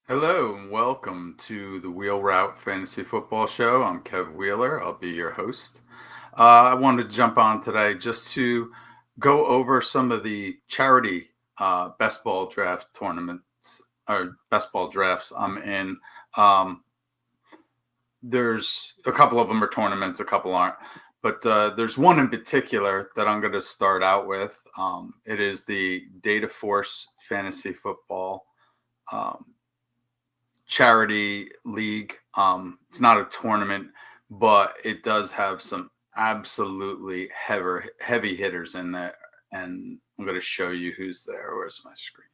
Hello and welcome to the Wheel Route Fantasy Football Show. I'm Kev Wheeler. I'll be your host. I wanted to jump on today just to go over some of the charity best ball draft tournaments or best ball drafts I'm in. Um, there's a couple of them are tournaments, a couple aren't, but there's one in particular that I'm going to start out with. It is the Data Force Fantasy Football. Um, Charity league. It's not a tournament, but it does have some absolutely heavy hitters in there. And I'm going to show you who's there. Where's my screen?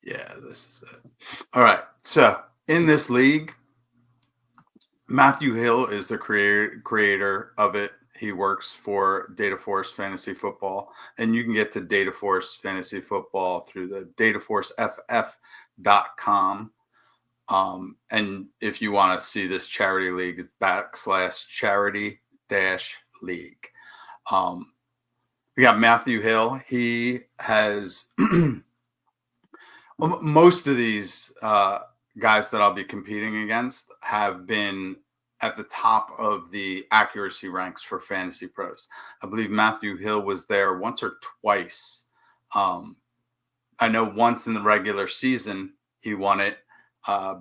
Yeah, this is it. All right. So in this league, Matthew Hill is the creator of it. He works for Data Force Fantasy Football, and you can get to Data Force Fantasy Football through the dataforceff.com. And if you want to see this charity league, it's /charity dash league. We got Matthew Hill. He has most of these guys that I'll be competing against have been at the top of the accuracy ranks for fantasy pros. I believe Matthew Hill was there once or twice. Um, I know once in the regular season he won it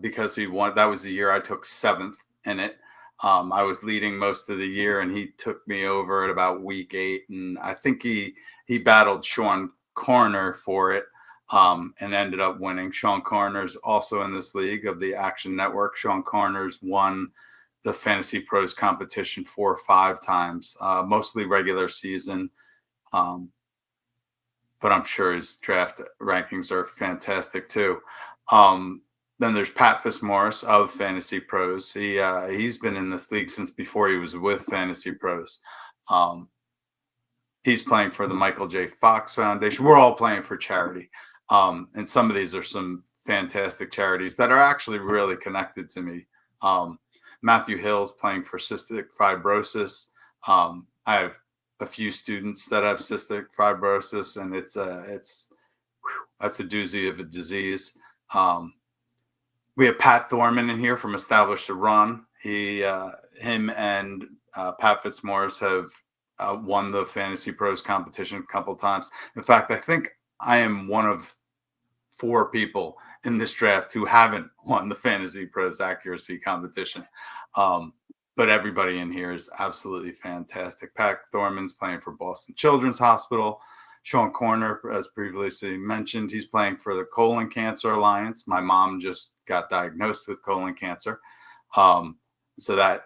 because he won. That was the year I took seventh in it. I was leading most of the year, and he took me over at about week 8, and I think he battled Sean Corner for it. And ended up winning. Sean Corner's also in this league of the Action Network. Sean Corner's won the Fantasy Pros competition 4 or 5 times, mostly regular season. Um, but I'm sure his draft rankings are fantastic too. Um, then there's Pat Fitzmaurice of Fantasy Pros. He's been in this league since before he was with Fantasy Pros. Um, he's playing for the Michael J. Fox Foundation. We're all playing for charity, and some of these are some fantastic charities that are actually really connected to me. Um, Matthew Hill's playing for cystic fibrosis. I have a few students that have cystic fibrosis, and that's a doozy of a disease. Um, we have Pat Thorman in here from Establish to Run. Him and Pat Fitzmaurice have won the Fantasy Pros competition a couple times. In fact, I think I am one of 4 people in this draft who haven't won the Fantasy Pros accuracy competition. Um, but everybody in here is absolutely fantastic. Pat Thorman's playing for Boston Children's Hospital. Sean Corner, as previously mentioned, he's playing for the Colon Cancer Alliance. My mom just got diagnosed with colon cancer. So that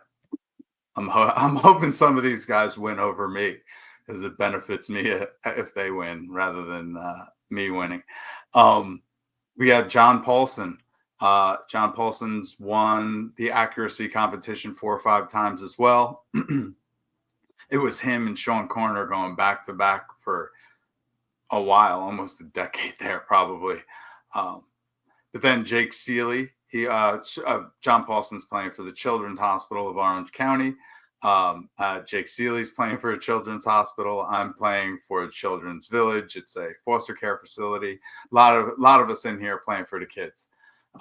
I'm hoping some of these guys win over me because it benefits me if they win rather than me winning. Um, we have John Paulson. John Paulson's won the accuracy competition 4 or 5 times as well. It was him and Sean Corner going back to back for a while, almost a decade there, probably. Um, but then Jake Seeley, John Paulson's playing for the Children's Hospital of Orange County. Jake Seeley's playing for a children's hospital. I'm playing for a children's village. It's a foster care facility. A lot of us in here playing for the kids.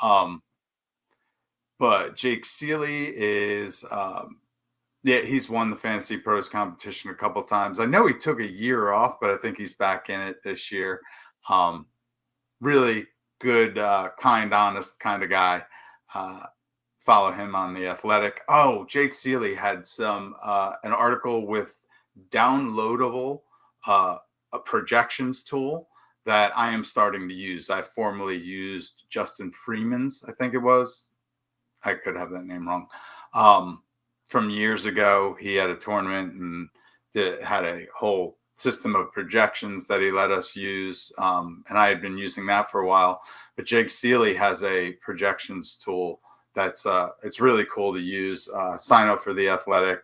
Um, but Jake Seeley is yeah, he's won the Fantasy Pros competition a couple times. I know he took a year off, but I think he's back in it this year. Um, really good, kind, honest kind of guy. Uh, Follow him on the Athletic. Oh, Jake Seeley had some an article with downloadable a projections tool that I am starting to use. I formerly used Justin Freeman's, I think it was. I could have that name wrong. Um, from years ago, he had a tournament and had a whole system of projections that he let us use. And I had been using that for a while. But Jake Seeley has a projections tool that's it's really cool to use. Sign up for the Athletic.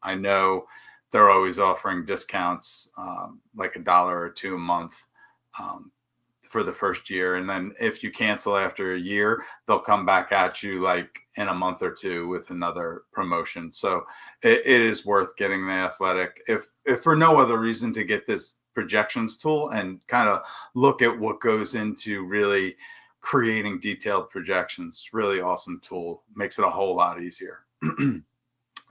I know they're always offering discounts, like $1 or $2 a month. Um, for the first year, and then if you cancel after a year, they'll come back at you like in a month or two with another promotion. So it is worth getting the Athletic, if for no other reason, to get this projections tool and kind of look at what goes into really creating detailed projections. Really awesome tool. Makes it a whole lot easier.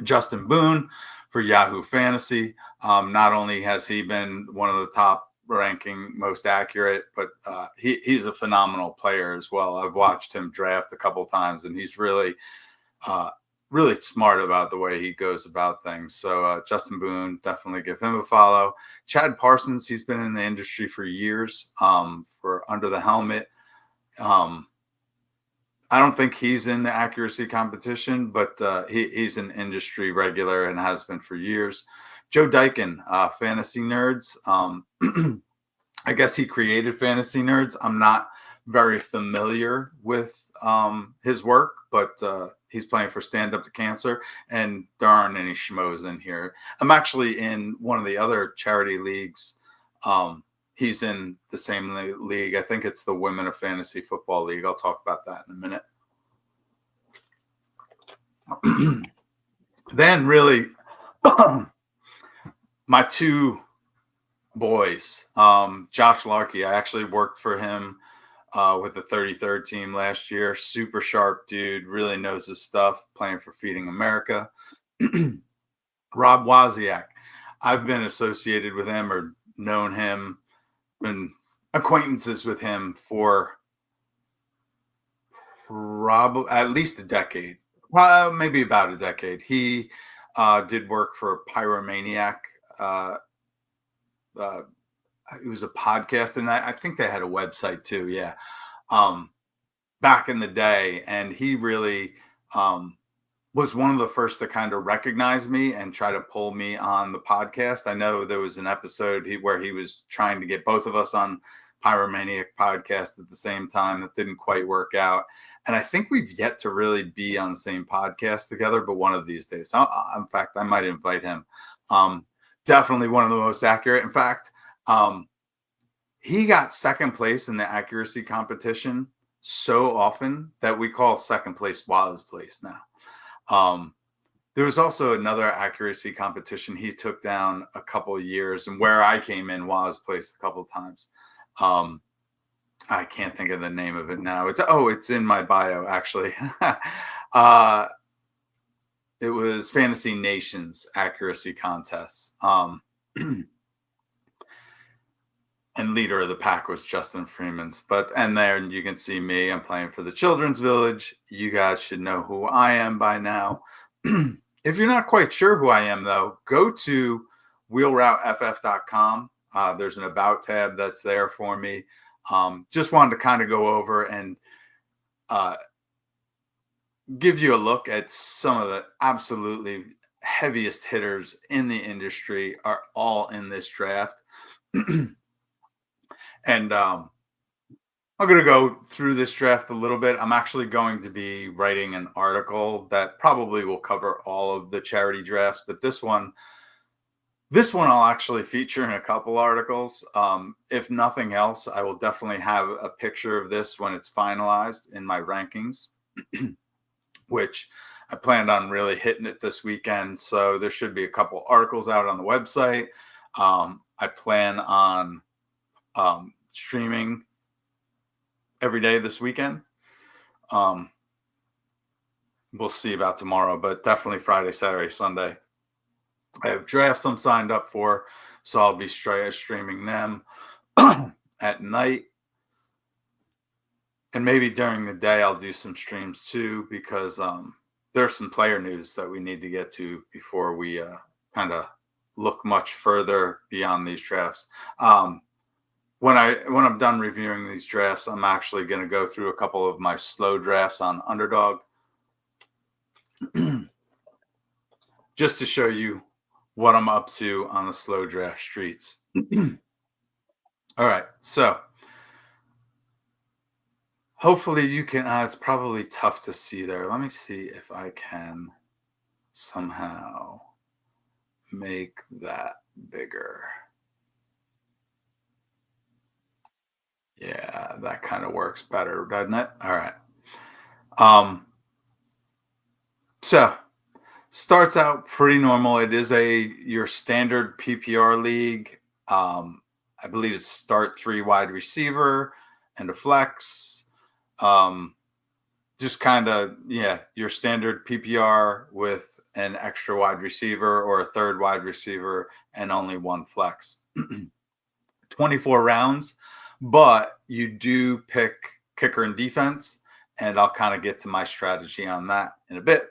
Justin Boone for Yahoo Fantasy. Not only has he been one of the top ranking, most accurate, but he's a phenomenal player as well. I've watched him draft a couple times, and he's uh, really smart about the way he goes about things. So Justin Boone, definitely give him a follow. Chad Parsons, he's been in the industry for years. For Under the Helmet. Um, I don't think he's in the accuracy competition, but he's an industry regular and has been for years. Joe Dyken, Fantasy Nerds. I guess he created Fantasy Nerds. I'm not very familiar with his work, but he's playing for Stand Up to Cancer, and there aren't any schmoes in here. I'm actually in one of the other charity leagues. He's in the same league. I think it's the Women of Fantasy Football League. I'll talk about that in a minute. Then, really, my two boys, Josh Larkey. I actually worked for him with the 33rd team last year. Super sharp dude, really knows his stuff, playing for Feeding America. Rob Wozniak. I've been associated with him or known him, been acquaintances with him for probably at least a decade. Well, maybe about a decade. He did work for Pyromaniac. Uh, uh, it was a podcast, and I think they had a website too. Yeah, um, back in the day, and he really was one of the first to kind of recognize me and try to pull me on the podcast. I know there was an episode where he was trying to get both of us on Pyromaniac podcast at the same time. That didn't quite work out. And I think we've yet to really be on the same podcast together, but one of these days. In fact, I might invite him. Um, Definitely one of the most accurate. In fact, um, he got second place in the accuracy competition so often that we call second place Waz place now. Um, there was also another accuracy competition he took down a couple of years, and where I came in was placed a couple of times. Um, I can't think of the name of it now. It's in my bio actually. uh, it was Fantasy Nations accuracy contests. And leader of the pack was Justin Freeman's. And there you can see me. I'm playing for the Children's Village. You guys should know who I am by now. If you're not quite sure who I am, though, go to wheelrouteff.com. There's an About tab that's there for me. Just wanted to kind of go over and uh, give you a look at some of the absolutely heaviest hitters in the industry are all in this draft. And I'm going to go through this draft a little bit. I'm actually going to be writing an article that probably will cover all of the charity drafts, but this one I'll actually feature in a couple articles. If nothing else, I will definitely have a picture of this when it's finalized in my rankings, which I planned on really hitting it this weekend. So there should be a couple articles out on the website. I plan on streaming every day this weekend. We'll see about tomorrow, but definitely Friday, Saturday, Sunday. I have drafts I'm signed up for, so I'll be streaming them at night. And maybe during the day, I'll do some streams too, because there's some player news that we need to get to before we kind of look much further beyond these drafts. When I'm done reviewing these drafts, I'm actually going to go through a couple of my slow drafts on Underdog just to show you what I'm up to on the slow draft streets. All right, so hopefully you can. It's probably tough to see there. Let me see if I can somehow make that bigger. Yeah, that kind of works better, doesn't it? All right. So starts out pretty normal. It is your standard PPR league. I believe it's start three wide receiver and a flex. Um, just kind of, yeah, your standard PPR with an extra wide receiver or a third wide receiver and only one flex. 24 rounds, but you do pick kicker and defense. And I'll kind of get to my strategy on that in a bit.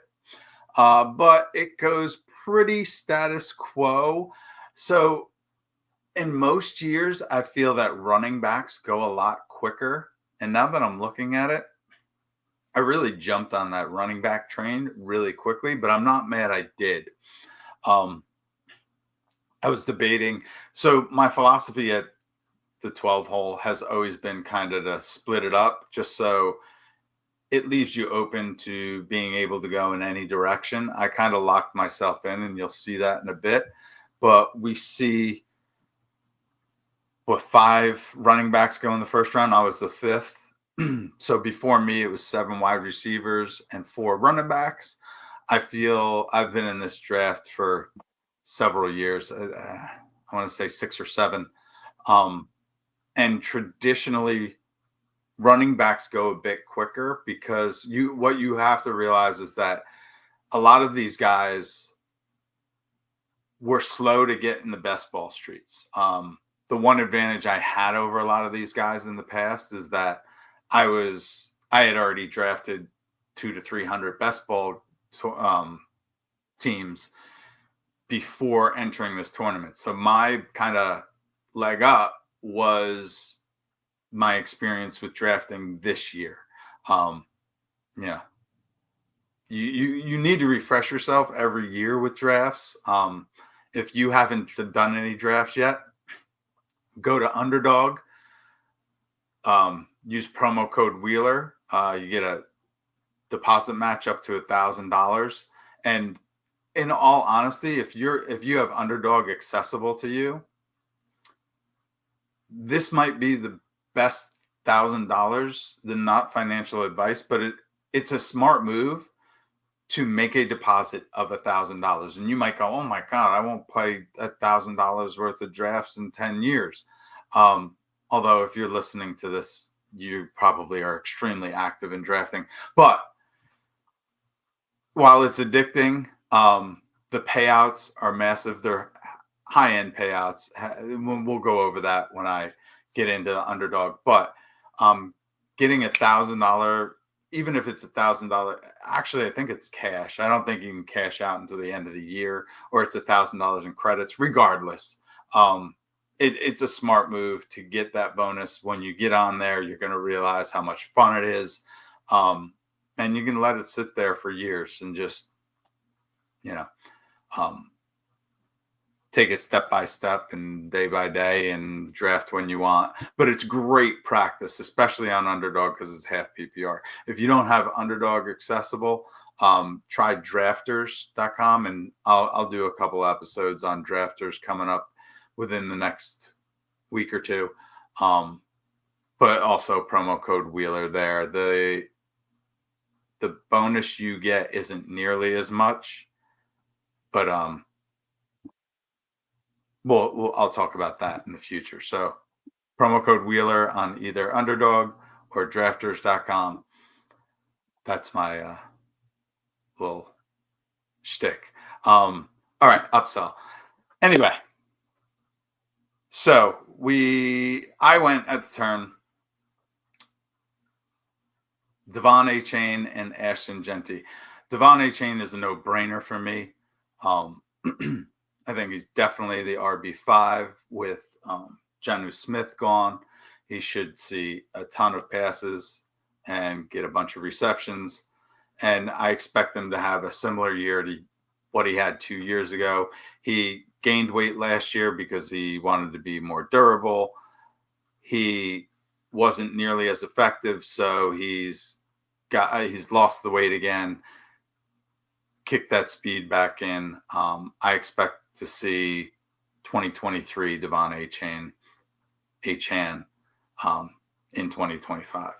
But it goes pretty status quo. So in most years, I feel that running backs go a lot quicker. And now that I'm looking at it, I really jumped on that running back train really quickly, but I'm not mad I did. Um, I was debating. So my philosophy at the 12 hole has always been kind of to split it up just so it leaves you open to being able to go in any direction. I kind of locked myself in, and you'll see that in a bit. But we see with five running backs go in the first round. I was the fifth. So before me, it was seven wide receivers and four running backs. I feel I've been in this draft for several years. I want to say six or seven. Um, and traditionally, running backs go a bit quicker because what you have to realize is that a lot of these guys were slow to get in the best ball streets. The one advantage I had over a lot of these guys in the past is that I had already drafted 200 to 300 best ball um, teams before entering this tournament. So my kind of leg up was my experience with drafting this year. Um, yeah, you need to refresh yourself every year with drafts. If you haven't done any drafts yet, go to Underdog. Use promo code Wheeler. You get a deposit match up to $1,000. And in all honesty, if you have Underdog accessible to you, this might be the best $1,000. The not financial advice, but it's a smart move to make a deposit of $1,000. And you might go, oh my God, I won't play $1,000 worth of drafts in 10 years. Although if you're listening to this, you probably are extremely active in drafting. But while it's addicting, the payouts are massive. They're high end payouts. We'll go over that when I get into the Underdog. But getting $1,000, even if it's $1,000, actually I think it's cash. I don't think you can cash out until the end of the year, or it's $1,000 in credits. Regardless, it's a smart move to get that bonus. When you get on there, you're going to realize how much fun it is. And you can let it sit there for years and just, you know, um, take it step by step and day by day and draft when you want. But it's great practice, especially on Underdog because it's half PPR. If you don't have Underdog accessible, try drafters.com, and I'll do a couple episodes on drafters coming up within the next week or two. But also promo code Wheeler there. The bonus you get isn't nearly as much, but I'll talk about that in the future. So promo code Wheeler on either Underdog or drafters.com. That's my little shtick. All right, upsell. Anyway, so I went at the turn Devon A. Chain and Ashton Genty. Devon A. Chain is a no-brainer for me. Um, I think he's definitely the RB5 with Jonnu Smith gone. He should see a ton of passes and get a bunch of receptions. And I expect him to have a similar year to what he had 2 years ago. He gained weight last year because he wanted to be more durable. He wasn't nearly as effective, so he's lost the weight again, kicked that speed back in. I expect to see 2023 Devon Chan in 2025.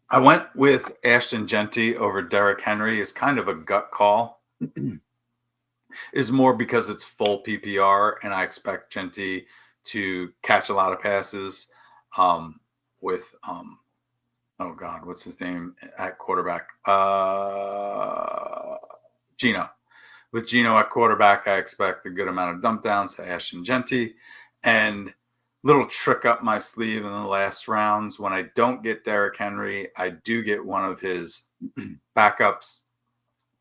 I went with Ashton Genty over Derrick Henry. It's kind of a gut call. is more because it's full PPR, and I expect Genty to catch a lot of passes with oh God, what's his name at quarterback? Gino. With Gino at quarterback, I expect a good amount of dump downs to Ashton Genty. And little trick up my sleeve in the last rounds. When I don't get Derrick Henry, I do get one of his backups.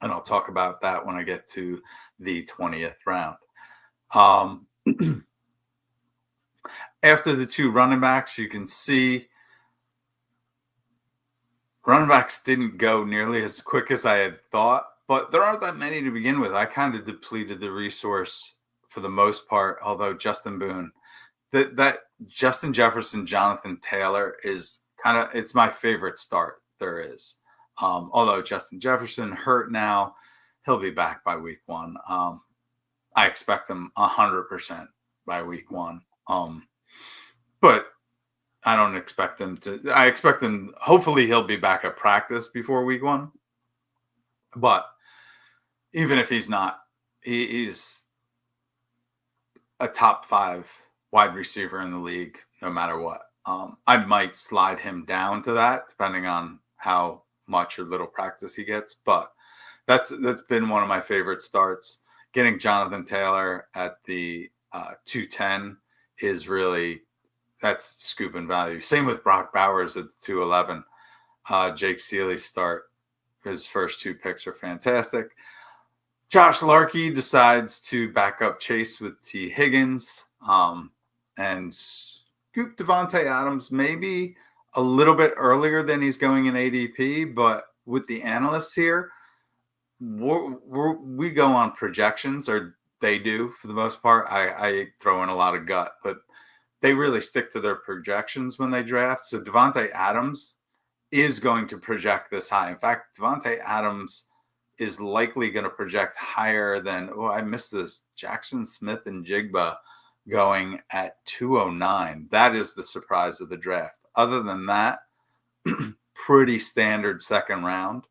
And I'll talk about that when I get to the 20th round. Um, after the two running backs, you can see running backs didn't go nearly as quick as I had thought, but there aren't that many to begin with. I kind of depleted the resource for the most part, although Justin Boone, that Justin Jefferson, Jonathan Taylor is kind of it's my favorite start there is. Although Justin Jefferson hurt now, he'll be back by week one. I expect him 100% by week one. But I don't expect him to. I expect him. Hopefully, he'll be back at practice before week one. But even if he's not, he's a top five wide receiver in the league, no matter what. I might slide him down to that, depending on how much or little practice he gets. But that's been one of my favorite starts. Getting Jonathan Taylor at the 210 is really that's scooping value. Same with Brock Bowers at 211. Jake Seeley's start, his first two picks are fantastic. Josh Larkey decides to back up Chase with T. Higgins and scoop Devontae Adams maybe a little bit earlier than he's going in ADP, but with the analysts here, we go on projections, or they do for the most part. I throw in a lot of gut, but they really stick to their projections when they draft. So Devontae Adams is going to project this high. In fact, Devontae Adams is likely going to project higher than, oh, I missed this, Jackson Smith and Jigba going at 209. That is the surprise of the draft. Other than that, pretty standard second round.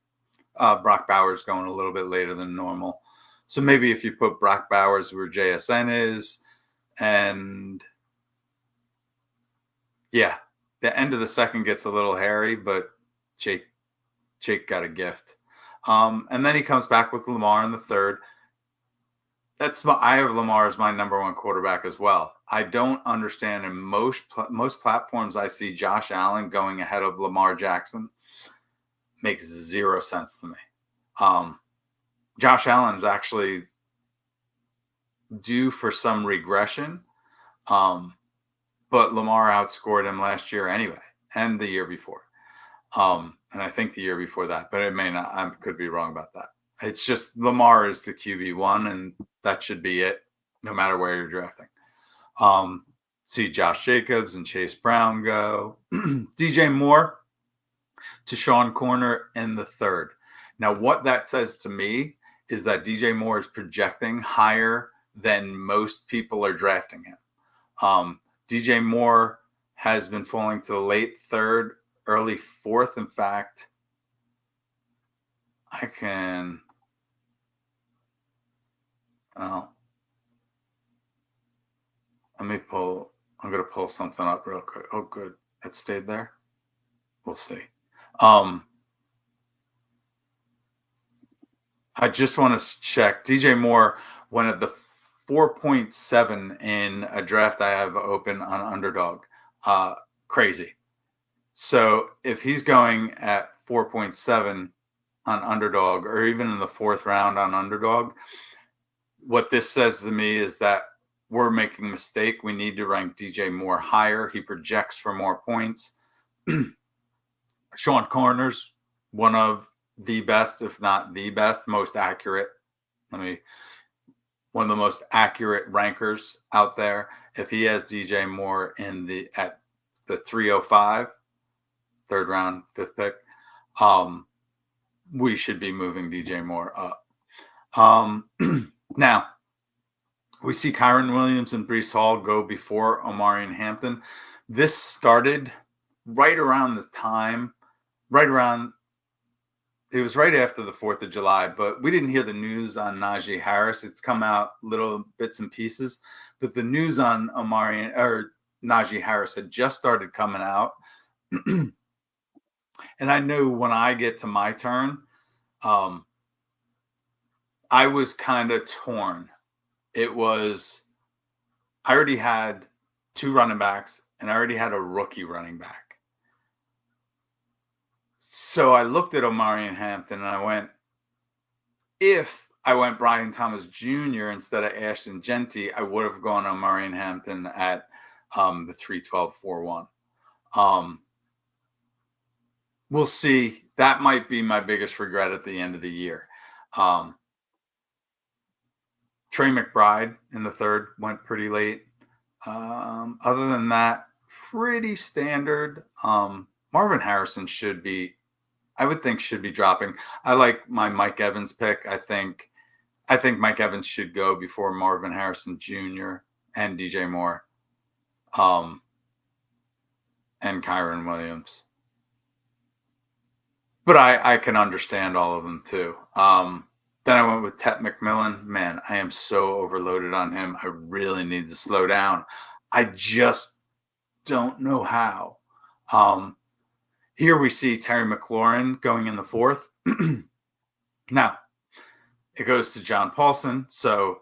Brock Bowers going a little bit later than normal. So maybe if you put Brock Bowers where JSN is, and yeah, the end of the second gets a little hairy, but Jake got a gift. And then he comes back with Lamar in the third. I have Lamar as my number one quarterback as well. I don't understand in most platforms I see Josh Allen going ahead of Lamar Jackson. Makes zero sense to me. Josh Allen is actually due for some regression, but Lamar outscored him last year anyway, and the year before. And I think the year before that, but it may not. I could be wrong about that. It's just Lamar is the QB1, and that should be it, no matter where you're drafting. See Josh Jacobs and Chase Brown go. DJ Moore to Sean Corner in the third. Now, what that says to me is that DJ Moore is projecting higher than most people are drafting him. DJ Moore has been falling to the late third, early fourth. In fact, I can. Well, let me pull. I'm going to pull something up real quick. Oh, good. It stayed there. We'll see. I just want to check. DJ Moore went at the 4.7 in a draft I have open on Underdog. Crazy. So if he's going at 4.7 on Underdog, or even in the fourth round on Underdog, what this says to me is that we're making a mistake. We need to rank DJ Moore higher. He projects for more points. Sean Corner's one of the best, if not the best, most accurate. One of the most accurate rankers out there. If he has DJ Moore at the 305, third round, fifth pick, we should be moving DJ Moore up. Now, we see Kyron Williams and Breece Hall go before Omari and Hampton. This started right around It was right after the 4th of July, but we didn't hear the news on Najee Harris. It's come out little bits and pieces, but the news on Omari or Najee Harris had just started coming out. And I knew when I get to my turn, um, I was kind of torn. It was, I already had two running backs and I already had a rookie running back. So I looked at Omari and Hampton and I went, if I went Brian Thomas Jr. instead of Ashton Genty, I would have gone on Marion Hampton at the 312-4-1. Um, we'll see. That might be my biggest regret at the end of the year. Um, Trey McBride in the third went pretty late. Other than that, pretty standard. Marvin Harrison should be, I would think, should be dropping. I like my Mike Evans pick. I think Mike Evans should go before Marvin Harrison Jr. and DJ Moore, um, and Kyron Williams. But I can understand all of them too. Then I went with Tet McMillan. Man, I am so overloaded on him. I really need to slow down. I just don't know how. Um, Here we see Terry McLaurin going in the fourth. Now it goes to John Paulson. So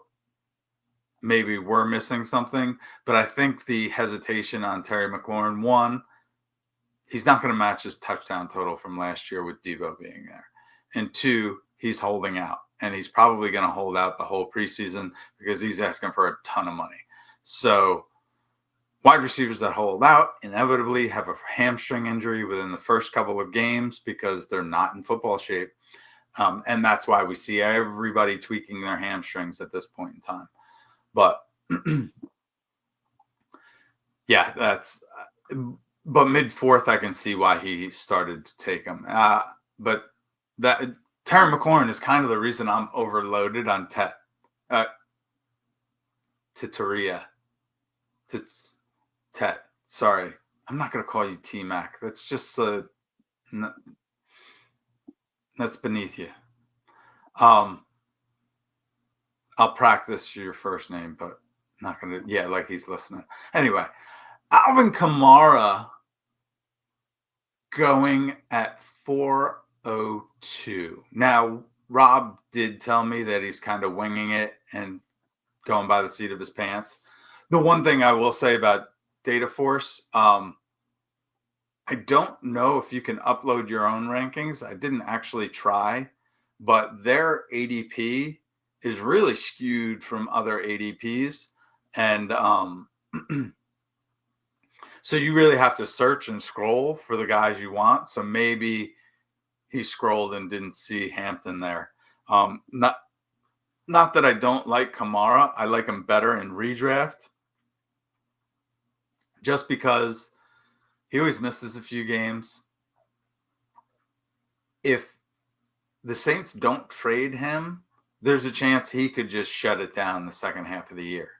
maybe we're missing something, but I think the hesitation on Terry McLaurin, one, he's not going to match his touchdown total from last year with Debo being there. And two, he's holding out and he's probably going to hold out the whole preseason because he's asking for a ton of money. So wide receivers that hold out inevitably have a hamstring injury within the first couple of games because they're not in football shape. And that's why we see everybody tweaking their hamstrings at this point in time. But yeah, but mid fourth, I can see why he started to take him. But that Terry McLaurin is kind of the reason I'm overloaded on uh, Titaria. Tet. Sorry, I'm not going to call you T Mac. That's just that's beneath you. Um, I'll practice your first name, but not going to. Yeah, like he's listening. Anyway, Alvin Kamara going at 402. Now, Rob did tell me that he's kind of winging it and going by the seat of his pants. The one thing I will say about Data Force, I don't know if you can upload your own rankings. I didn't actually try, but their ADP is really skewed from other ADPs. And so you really have to search and scroll for the guys you want. So maybe he scrolled and didn't see Hampton there. Not that I don't like Kamara. I like him better in redraft just because he always misses a few games. If the Saints don't trade him, there's a chance he could just shut it down the second half of the year.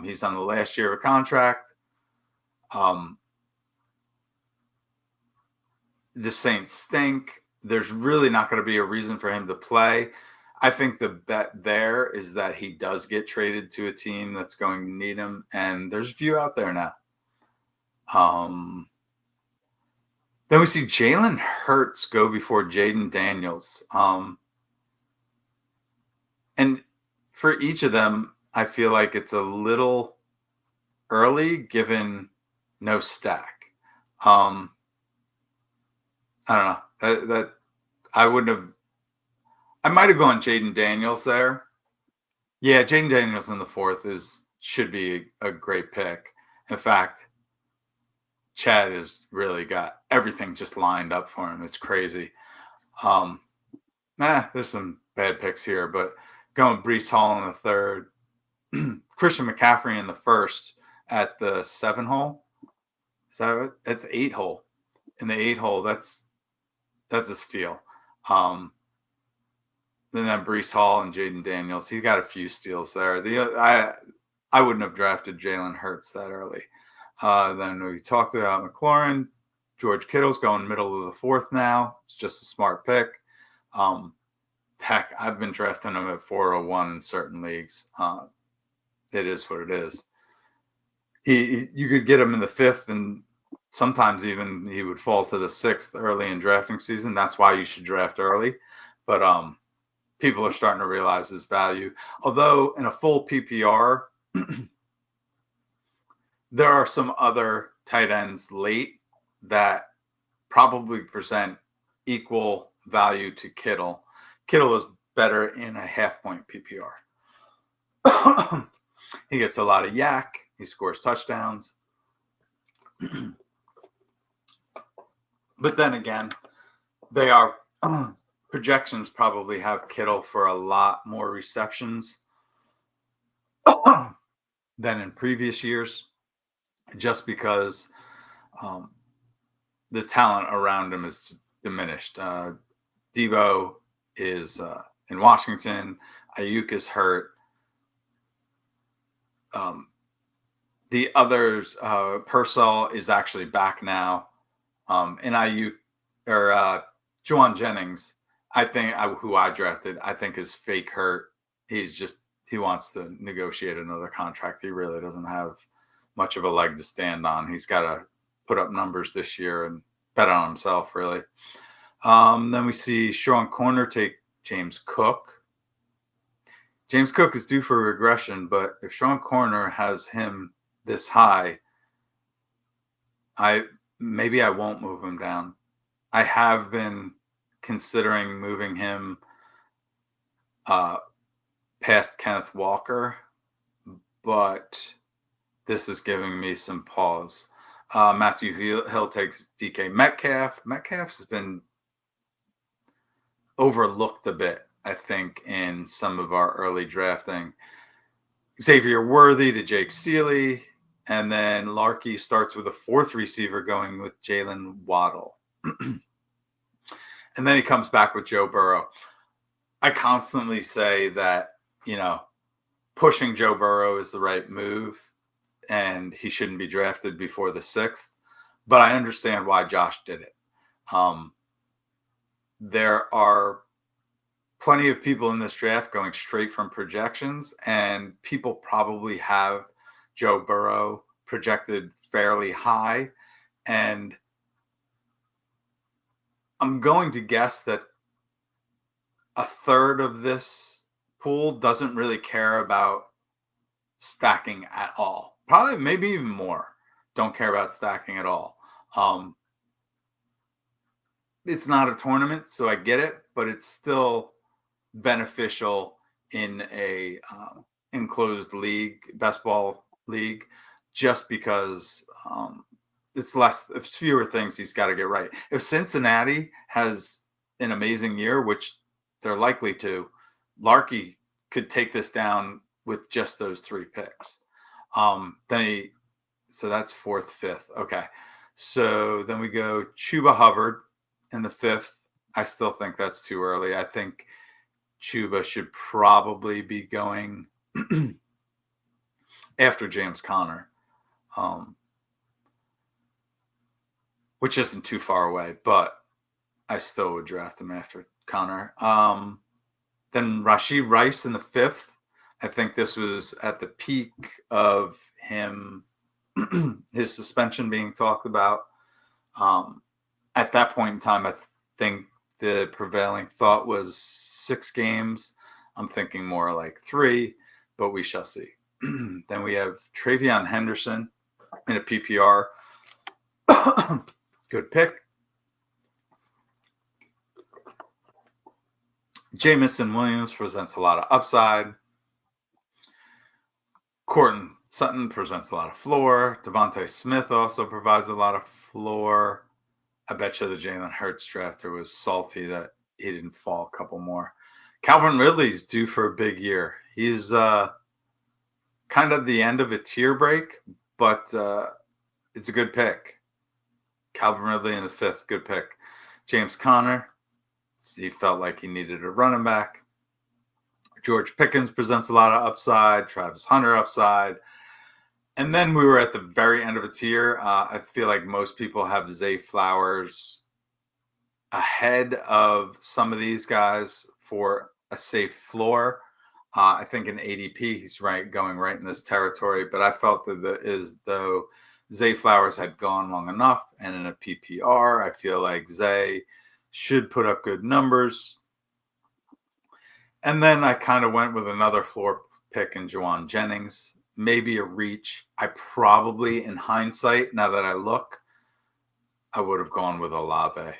He's on the last year of a contract. The Saints stink. There's really not going to be a reason for him to play. I think the bet there is that he does get traded to a team that's going to need him, and there's a few out there now. Then we see Jalen Hurts go before Jaden Daniels. And for each of them, I feel like it's a little early given no stack. I don't know. That I wouldn't have. I might have gone Jaden Daniels there. Yeah, Jaden Daniels in the fourth should be a great pick. In fact, Chad has really got everything just lined up for him. It's crazy. There's some bad picks here, but going Brees Hall in the third, Christian McCaffrey in the first at the 7 hole. Is that what? That's 8 hole. In the 8 hole, that's a steal. Then Brees Hall and Jaden Daniels. He got a few steals there. I wouldn't have drafted Jalen Hurts that early. Then we talked about McLaurin. George Kittle's going middle of the fourth now. It's just a smart pick. Um, Heck, I've been drafting him at 401 in certain leagues. It is what it is. You could get him in the fifth, and sometimes even he would fall to the sixth early in drafting season. That's why you should draft early. But people are starting to realize his value. Although in a full PPR, there are some other tight ends late that probably present equal value to Kittle. Kittle is better in a half point PPR. He gets a lot of yak. He scores touchdowns. But then again, they are projections probably have Kittle for a lot more receptions than in previous years, just because um, the talent around him is diminished. Debo is in Washington. Ayuk is hurt. The others, Purcell is actually back now. And Ayuk or Juwan Jennings, who I drafted, I think is fake hurt. He wants to negotiate another contract. He really doesn't have much of a leg to stand on. He's got to put up numbers this year and bet on himself, really. Then we see Sean Corner take James Cook. James Cook is due for regression, but if Sean Corner has him this high, maybe I won't move him down. I have been considering moving him past Kenneth Walker, but this is giving me some pause. Matthew Hill takes DK Metcalf. Metcalf has been overlooked a bit, I think, in some of our early drafting. Xavier Worthy to Jake Seeley. And then Larkey starts with a fourth receiver going with Jalen Waddle. And then he comes back with Joe Burrow. I constantly say that, pushing Joe Burrow is the right move and he shouldn't be drafted before the sixth. But I understand why Josh did it. There are plenty of people in this draft going straight from projections, and people probably have Joe Burrow projected fairly high. And I'm going to guess that a third of this pool doesn't really care about stacking at all. Probably, maybe even more, don't care about stacking at all. It's not a tournament, so I get it, but it's still beneficial in a enclosed league, best ball league, just because it's fewer things he's got to get right. If Cincinnati has an amazing year, which they're likely to, Larkey could take this down with just those three picks. So that's fourth, fifth. Okay. So then we go Chuba Hubbard in the fifth. I still think that's too early. I think Chuba should probably be going after James Conner, which isn't too far away, but I still would draft him after Conner. Then Rashee Rice in the fifth. I think this was at the peak of him, his suspension being talked about. At that point in time, I think the prevailing thought was 6 games. I'm thinking more like 3, but we shall see. Then we have Travion Henderson in a PPR. Good pick. Jamison Williams presents a lot of upside. Courtland Sutton presents a lot of floor. Devontae Smith also provides a lot of floor. I bet you the Jalen Hurts drafter was salty that he didn't fall a couple more. Calvin Ridley's due for a big year. He's kind of the end of a tier break, but it's a good pick. Calvin Ridley in the fifth, good pick. James Conner, he felt like he needed a running back. George Pickens presents a lot of upside. Travis Hunter upside. And then we were at the very end of a tier. I feel like most people have Zay Flowers ahead of some of these guys for a safe floor. I think in ADP he's right going right in this territory, but I felt that is though Zay Flowers had gone long enough, and in a PPR, I feel like Zay should put up good numbers. And then I kind of went with another floor pick in Jawan Jennings, maybe a reach. I probably, in hindsight, now that I look, I would have gone with Olave.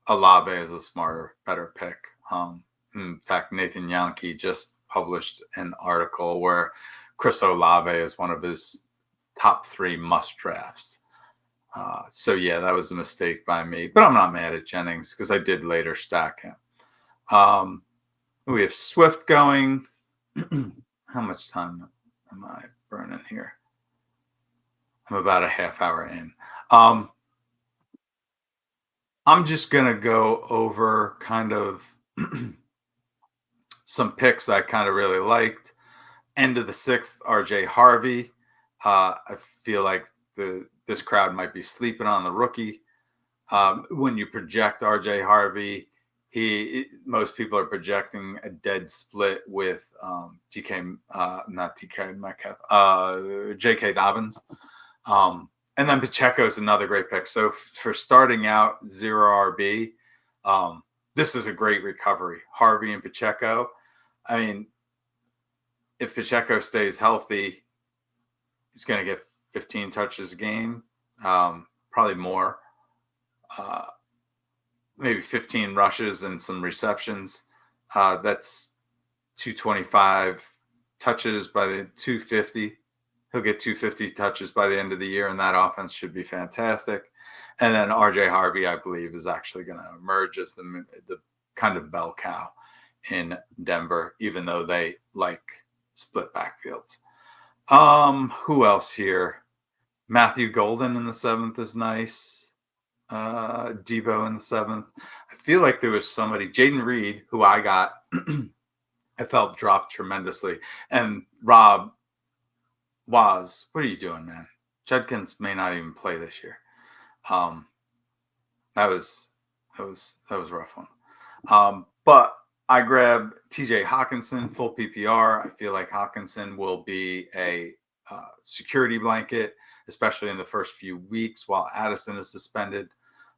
Olave is a smarter, better pick. In fact, Nathan Yankee just published an article where Chris Olave is one of his top 3 must drafts. So yeah, that was a mistake by me, but I'm not mad at Jennings because I did later stack him. Um, we have Swift going. How much time am I burning here? I'm about a half hour in. Um, I'm just gonna go over kind of some picks I kind of really liked. End of the 6th, RJ Harvey. I feel like this crowd might be sleeping on the rookie. When you project RJ Harvey, most people are projecting a dead split with not TK Metcalf, JK Dobbins. And then Pacheco is another great pick. So for starting out 0 RB, this is a great recovery. Harvey and Pacheco. I mean, if Pacheco stays healthy, he's going to get 15 touches a game, probably more, uh, maybe 15 rushes and some receptions. That's 225 touches by the 250. He'll get 250 touches by the end of the year, and that offense should be fantastic. And then RJ Harvey, I believe, is actually going to emerge as the kind of bell cow in Denver, even though they like split backfields. Who else here? Matthew Golden in the 7th is nice. Debo in the 7th. I feel like there was somebody, Jaden Reed, who I got, I felt dropped tremendously. And Rob what are you doing, man? Judkins may not even play this year. Um, that was a rough one. But I grabbed TJ Hawkinson, full PPR. I feel like Hawkinson will be a security blanket, especially in the first few weeks while Addison is suspended.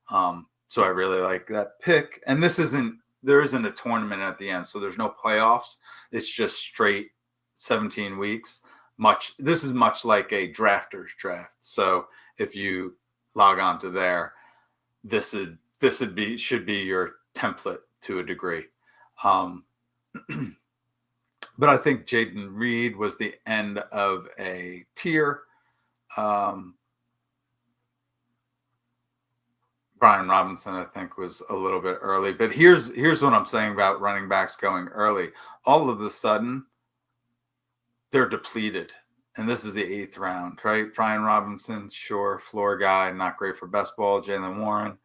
So I really like that pick. And there isn't a tournament at the end, so there's no playoffs. It's just straight 17 weeks. This is much like a drafters draft. So if you log on to there, should be your template to a degree. But I think Jaden Reed was the end of a tier. Brian Robinson, I think, was a little bit early. But here's what I'm saying about running backs going early. All of a sudden, they're depleted. And this is the 8th round, right? Brian Robinson, sure, floor guy, not great for best ball. Jalen Warren,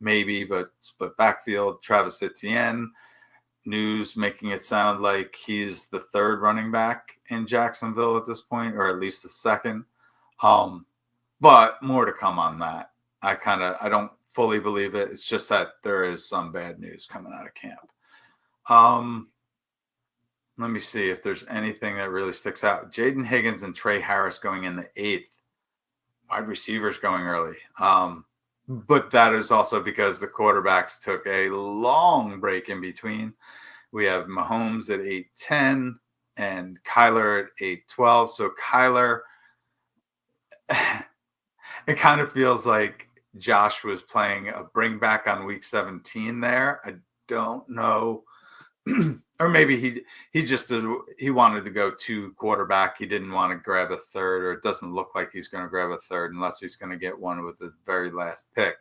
maybe, but split backfield. Travis Etienne, news making it sound like he's the 3rd running back in Jacksonville at this point, or at least the 2nd. But more to come on that. I don't fully believe it. It's just that there is some bad news coming out of camp. Let me see if there's anything that really sticks out. Jaden Higgins and Trey Harris going in the 8th. Wide receivers going early. But that is also because the quarterbacks took a long break in between. We have Mahomes at 8:10 and Kyler at 8:12. So Kyler, it kind of feels like Josh was playing a bring back on week 17 there. I don't know. Or maybe he wanted to go 2 quarterback. He didn't want to grab a 3rd, or it doesn't look like he's going to grab a 3rd unless he's going to get one with the very last pick.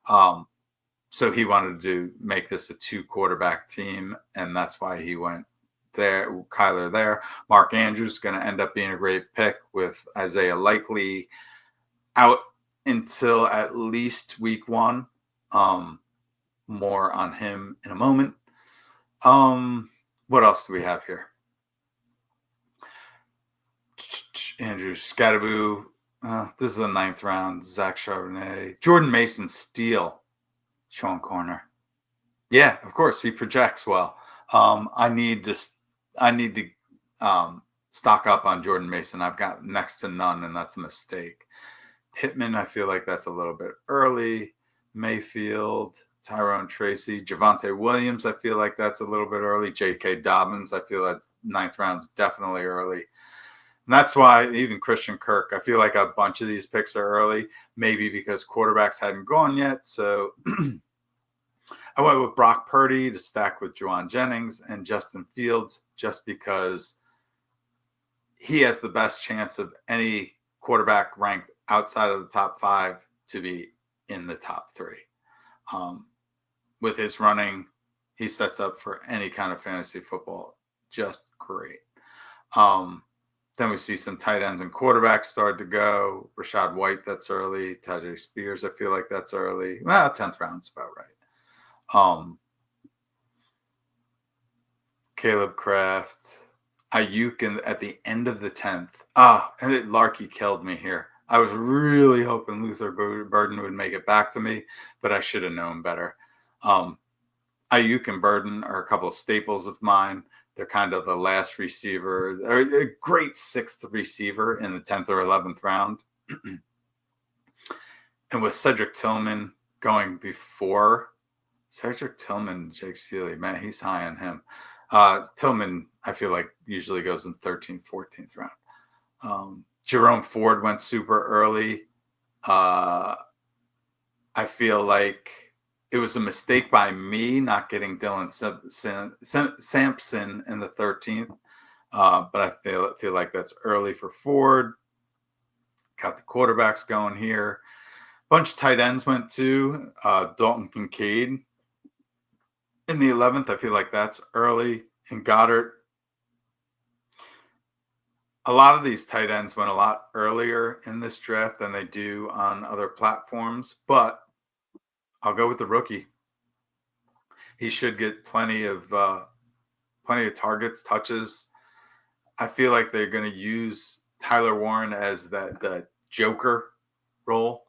So he wanted to make this a 2 quarterback team, and that's why he went there. Kyler there. Mark Andrews is going to end up being a great pick with Isaiah Likely out until at least week 1. More on him in a moment. What else do we have here? Andrew Scattaboo. This is the 9th round. Zach Charbonnet. Jordan Mason steal. Sean Corner. Yeah, of course, he projects well. I need to I need to stock up on Jordan Mason. I've got next to none, and that's a mistake. Pittman, I feel like that's a little bit early. Mayfield, Tyrone Tracy, Javante Williams, I feel like that's a little bit early. J.K. Dobbins, I feel that ninth round's definitely early. And that's why even Christian Kirk, I feel like a bunch of these picks are early, maybe because quarterbacks hadn't gone yet. So I went with Brock Purdy to stack with Juwan Jennings and Justin Fields just because he has the best chance of any quarterback ranked outside of the top five to be in the top three. Um, with his running, he sets up for any kind of fantasy football just great. Um, then we see some tight ends and quarterbacks start to go. Rashad White, that's early. Tajay Spears, I feel like that's early. Well, 10th round's about right. Caleb Kraft, Ayuk at the end of the 10th. And Larky killed me here. I was really hoping Luther Burden would make it back to me, but I should have known better. Ayuk and Burden are a couple of staples of mine. They're kind of the last receiver, or a great sixth receiver in the 10th or 11th round. And with Cedric Tillman going before Cedric Tillman, Jake Seeley, man, he's high on him. Tillman, I feel like usually goes in 13th, 14th round. Jerome Ford went super early. I feel like it was a mistake by me not getting Dylan Sampson in the 13th. But I feel like that's early for Ford. Got the quarterbacks going here. Bunch of tight ends went too. Dalton Kincaid in the 11th. I feel like that's early. And Goddard. A lot of these tight ends went a lot earlier in this draft than they do on other platforms, but I'll go with the rookie. He should get plenty of targets, touches. I feel like they're going to use Tyler Warren as that Joker role.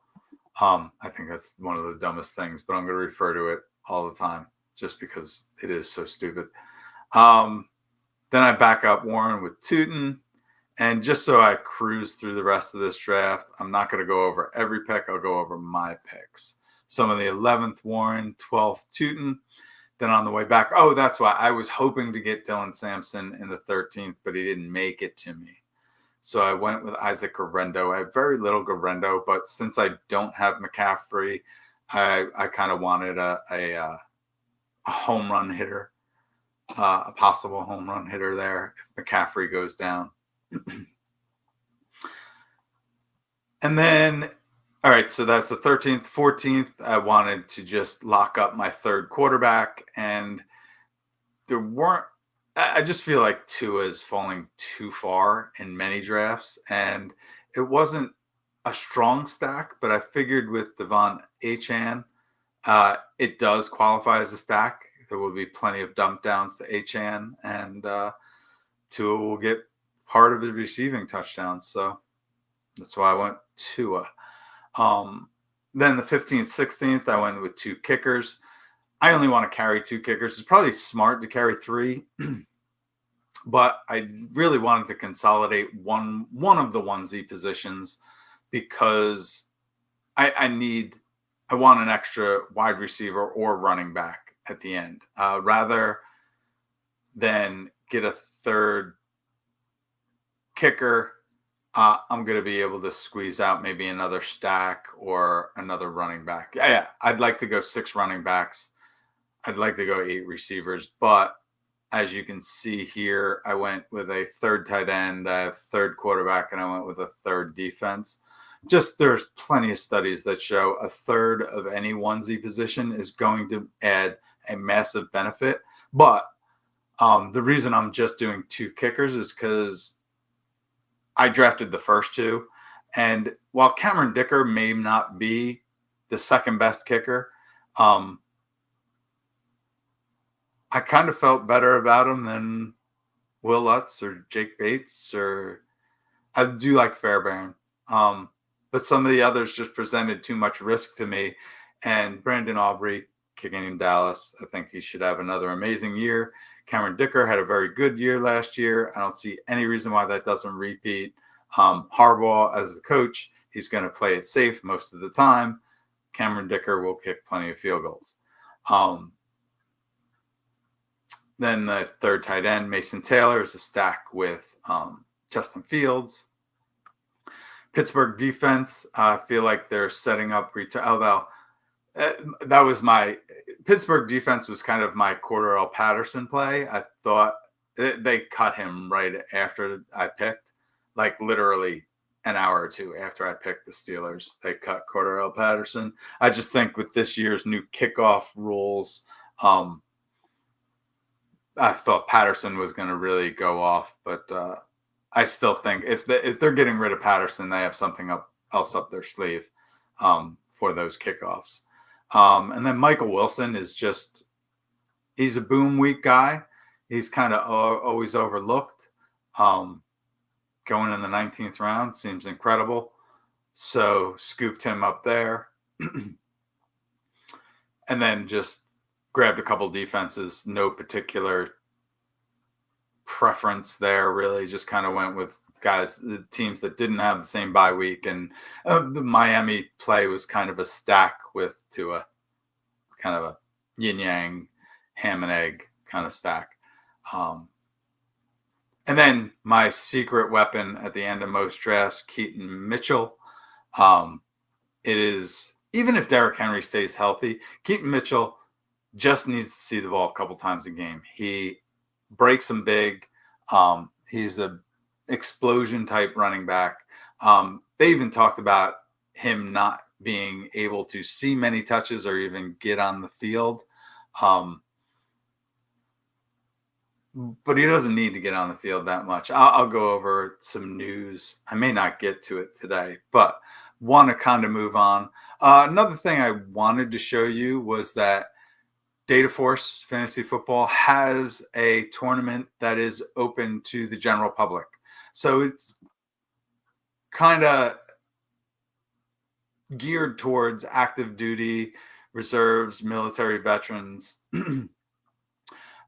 I think that's one of the dumbest things, but I'm going to refer to it all the time just because it is so stupid. Then I back up Warren with Tootin. And just so I cruise through the rest of this draft, I'm not going to go over every pick. I'll go over my picks. Some of the 11th, Warren, 12th, Tootin. Then on the way back, that's why I was hoping to get Dylan Sampson in the 13th, but he didn't make it to me. So I went with Isaac Garendo. I have very little Garendo, but since I don't have McCaffrey, I kind of wanted a home run hitter, a possible home run hitter there if McCaffrey goes down. And then, all right, so that's the 13th, 14th. I wanted to just lock up my third quarterback, and there weren't. I just feel like Tua is falling too far in many drafts, and it wasn't a strong stack, but I figured with Devon Achane, it does qualify as a stack. There will be plenty of dump downs to Achane, and Tua will get part of his receiving touchdowns. So that's why I went Tua. Then the 15th, 16th, I went with two kickers. I only want to carry two kickers. It's probably smart to carry three, but I really wanted to consolidate one of the onesie positions because I want an extra wide receiver or running back at the end, rather than get a third kicker. I'm going to be able to squeeze out maybe another stack or another running back. Yeah, I'd like to go 6 running backs. I'd like to go 8 receivers. But as you can see here, I went with a third tight end, a third quarterback, and I went with a third defense. Just there's plenty of studies that show a third of any onesie position is going to add a massive benefit. But the reason I'm just doing 2 kickers is because I drafted the first 2. And while Cameron Dicker may not be the second best kicker, I kind of felt better about him than Will Lutz or Jake Bates, or I do like Fairbairn. But some of the others just presented too much risk to me. And Brandon Aubrey, kicking in Dallas. I think he should have another amazing year. Cameron Dicker had a very good year last year. I don't see any reason why that doesn't repeat. Harbaugh as the coach, he's going to play it safe most of the time. Cameron Dicker will kick plenty of field goals. Then the third tight end, Mason Taylor, is a stack with Justin Fields. Pittsburgh defense, I feel like they're setting up. Although that was my Pittsburgh defense was kind of my Cordell Patterson play. I thought they cut him right after I picked, like literally an hour or two after I picked the Steelers. They cut Cordell Patterson. I just think with this year's new kickoff rules, I thought Patterson was going to really go off, but I still think if they're getting rid of Patterson, they have something else up their sleeve for those kickoffs. And then Michael Wilson is he's a boom week guy. He's kind of always overlooked. Going in the 19th round seems incredible. So scooped him up there. And then just grabbed a couple defenses, no particular preference there, really. Just kind of went with the teams that didn't have the same bye week. And the Miami play was kind of a stack with Tua, kind of a yin yang, ham and egg kind of stack. And then my secret weapon at the end of most drafts, Keaton Mitchell. It is, even if Derrick Henry stays healthy, Keaton Mitchell just needs to see the ball a couple times a game. He breaks them big. He's a explosion type running back. They even talked about him not being able to see many touches or even get on the field. But he doesn't need to get on the field that much. I'll go over some news. I may not get to it today, but want to kind of move on. Another thing I wanted to show you was that Data Force Fantasy Football has a tournament that is open to the general public. So it's kind of geared towards active duty, reserves, military veterans,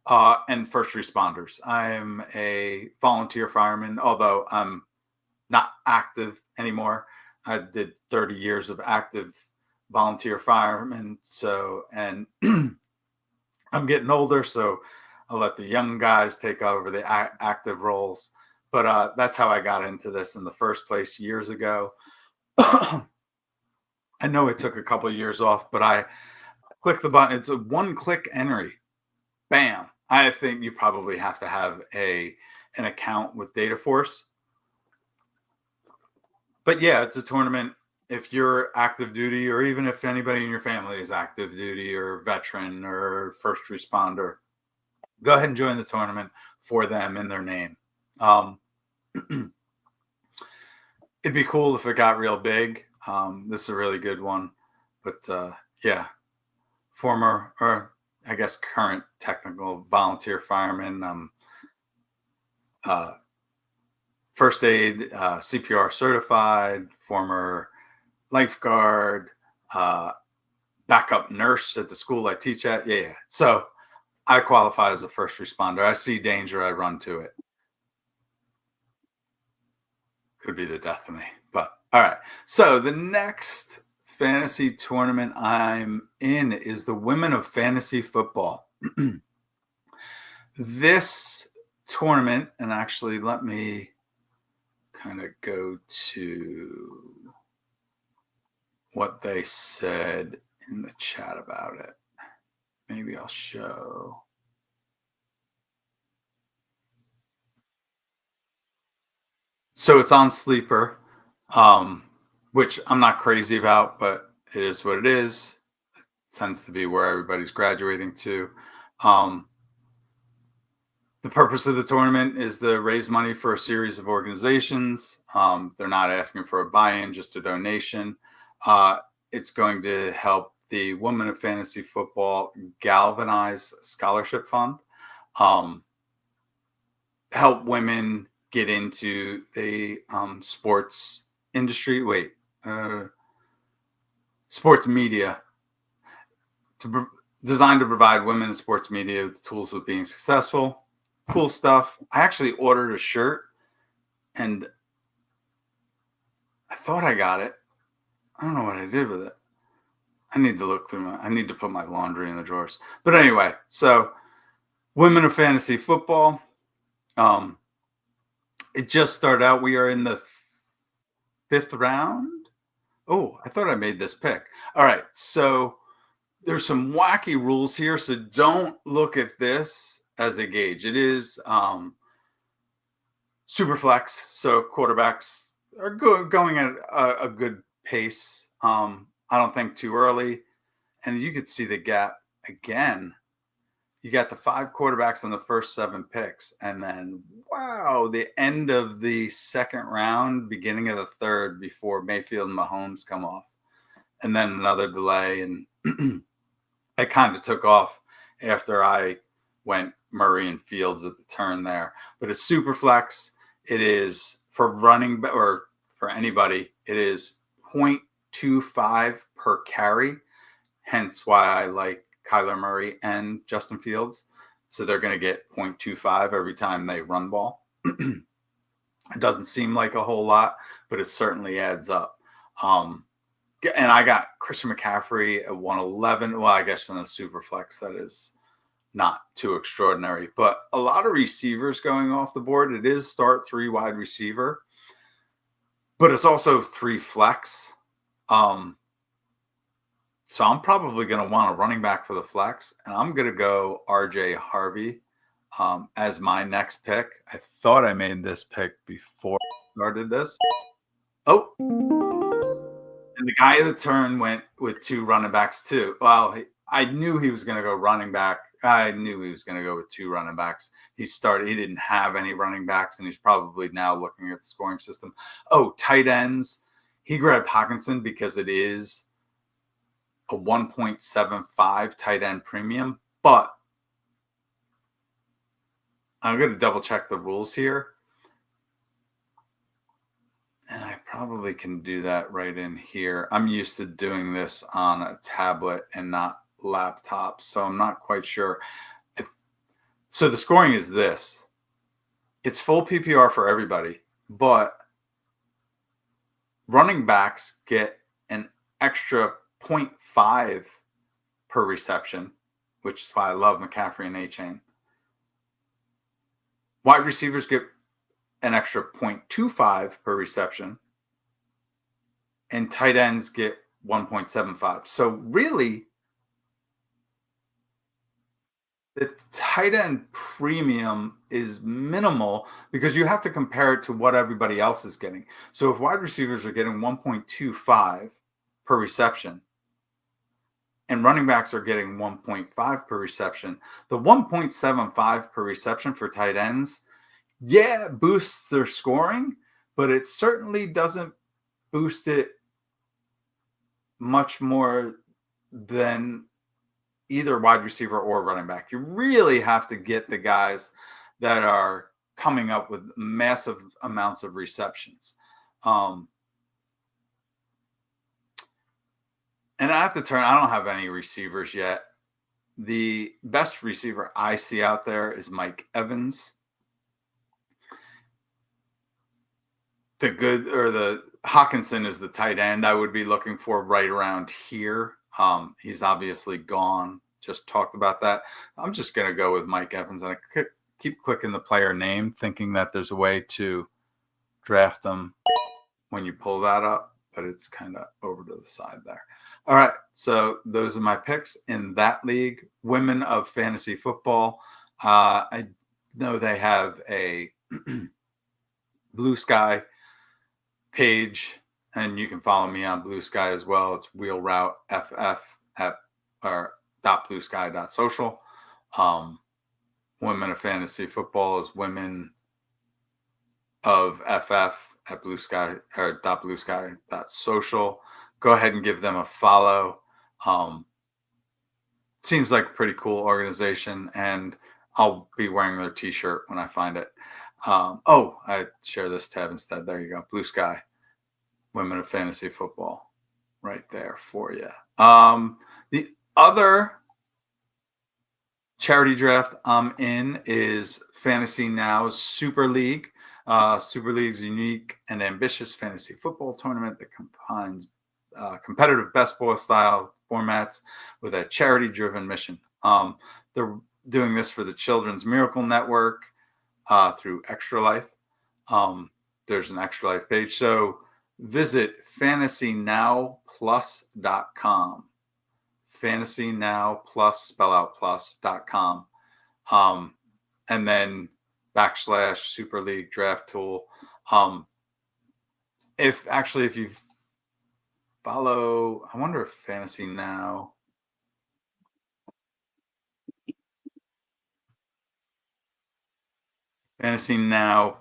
and first responders. I'm a volunteer fireman, although I'm not active anymore. I did 30 years of active volunteer fireman. And I'm getting older, so I'll let the young guys take over the active roles. But that's how I got into this in the first place years ago. I know it took a couple of years off, but I click the button. It's a one-click entry. Bam. I think you probably have to have an account with Data Force. But yeah, it's a tournament. If you're active duty, or even if anybody in your family is active duty or veteran or first responder, go ahead and join the tournament for them in their name. It'd be cool if it got real big. This is a really good one. But yeah, former, or I guess current technical volunteer fireman, first aid, CPR certified, former lifeguard, backup nurse at the school I teach at. Yeah. So I qualify as a first responder. I see danger, I run to it. Could be the death of me. But all right. So the next fantasy tournament I'm in is the Women of Fantasy Football. This tournament, and actually let me kind of go to what they said in the chat about it. Maybe I'll show. So it's on Sleeper, which I'm not crazy about, but it is what it is. It tends to be where everybody's graduating to. The purpose of the tournament is to raise money for a series of organizations. They're not asking for a buy-in, just a donation. It's going to help the Women of Fantasy Football Galvanize Scholarship Fund, help women get into the sports industry. Sports media. Designed to provide women in sports media the tools of being successful. Cool stuff. I actually ordered a shirt and I thought I got it. I don't know what I did with it. I need to look through I need to put my laundry in the drawers. But anyway, so women of fantasy football. Um, it just started out. We are in the fifth round. Oh, I thought I made this pick. All right. So there's some wacky rules here. So don't look at this as a gauge. It is super flex. So quarterbacks are going at a good pace. I don't think too early. And you could see the gap again. You got the five quarterbacks on the first seven picks. And then, wow, the end of the second round, beginning of the third, before Mayfield and Mahomes come off. And then another delay. And I kind of took off after I went Murray and Fields at the turn there. But it's super flex. It is for running or for anybody, it is 0.25 per carry. Hence why I like Kyler Murray and Justin Fields. So they're going to get 0.25 every time they run ball. It doesn't seem like a whole lot, but it certainly adds up. And I got Christian McCaffrey at 111. Well, I guess in a super flex, that is not too extraordinary, but a lot of receivers going off the board. It is start three wide receiver, but it's also three flex. So I'm probably going to want a running back for the flex, and I'm going to go RJ Harvey as my next pick. I thought I made this pick before I started this. Oh, and the guy of the turn went with two running backs too. Well, I knew he was going to go running back. I knew he was going to go with two running backs. He didn't have any running backs, and he's probably now looking at the scoring system. Oh, tight ends. He grabbed Hawkinson because it is a 1.75 tight end premium, but I'm going to double check the rules here. And I probably can do that right in here. I'm used to doing this on a tablet and not laptop, so I'm not quite sure. So the scoring is this. It's full PPR for everybody, but running backs get an extra zero point 0.5 per reception, which is why I love McCaffrey and A-Chain. Wide receivers get an extra 0.25 per reception, and tight ends get 1.75. So really, the tight end premium is minimal because you have to compare it to what everybody else is getting. So if wide receivers are getting 1.25 per reception and running backs are getting 1.5 per reception, the 1.75 per reception for tight ends, yeah, boosts their scoring, but it certainly doesn't boost it much more than either wide receiver or running back. You really have to get the guys that are coming up with massive amounts of receptions. And at the turn, I don't have any receivers yet. The best receiver I see out there is Mike Evans. The Hawkinson is the tight end I would be looking for right around here. He's obviously gone. Just talked about that. I'm just going to go with Mike Evans, and I keep clicking the player name, thinking that there's a way to draft them when you pull that up, but it's kind of over to the side there. All right, so those are my picks in that league. Women of fantasy football. I know they have a Blue Sky page, and you can follow me on Blue Sky as well. It's Wheel Route FF at or .bluesky.social. Women of fantasy football is Women of FF at Blue Sky or .bluesky.social. Go ahead and give them a follow. Seems like a pretty cool organization, and I'll be wearing their T-shirt when I find it. Oh, I share this tab instead. There you go, Blue Sky. Women of fantasy football right there for you. The other Charity draft I'm in is Fantasy Now's Super League. Super League's a unique and ambitious fantasy football tournament that combines competitive best ball style formats with a charity driven mission. They're doing this for the Children's Miracle Network through Extra Life. Um, there's an Extra Life page. So visit fantasynowplus.com. Fantasy Now Plus, spell out plus.com. Um, and then backslash Super League Draft Tool. Um, if you follow, I wonder if Fantasy Now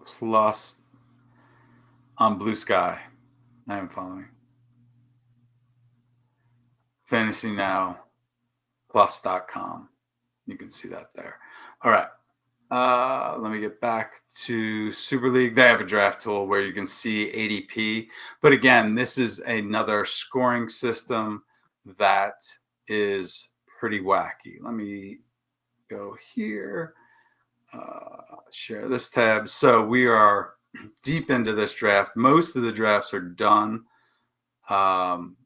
Plus on Blue Sky. I am following Fantasy Now Plus.com. You can see that there. All right. Let me get back to Super League. They have a draft tool where you can see ADP. But again, this is another scoring system that is pretty wacky. Let me go here, share this tab. So we are deep into this draft. Most of the drafts are done.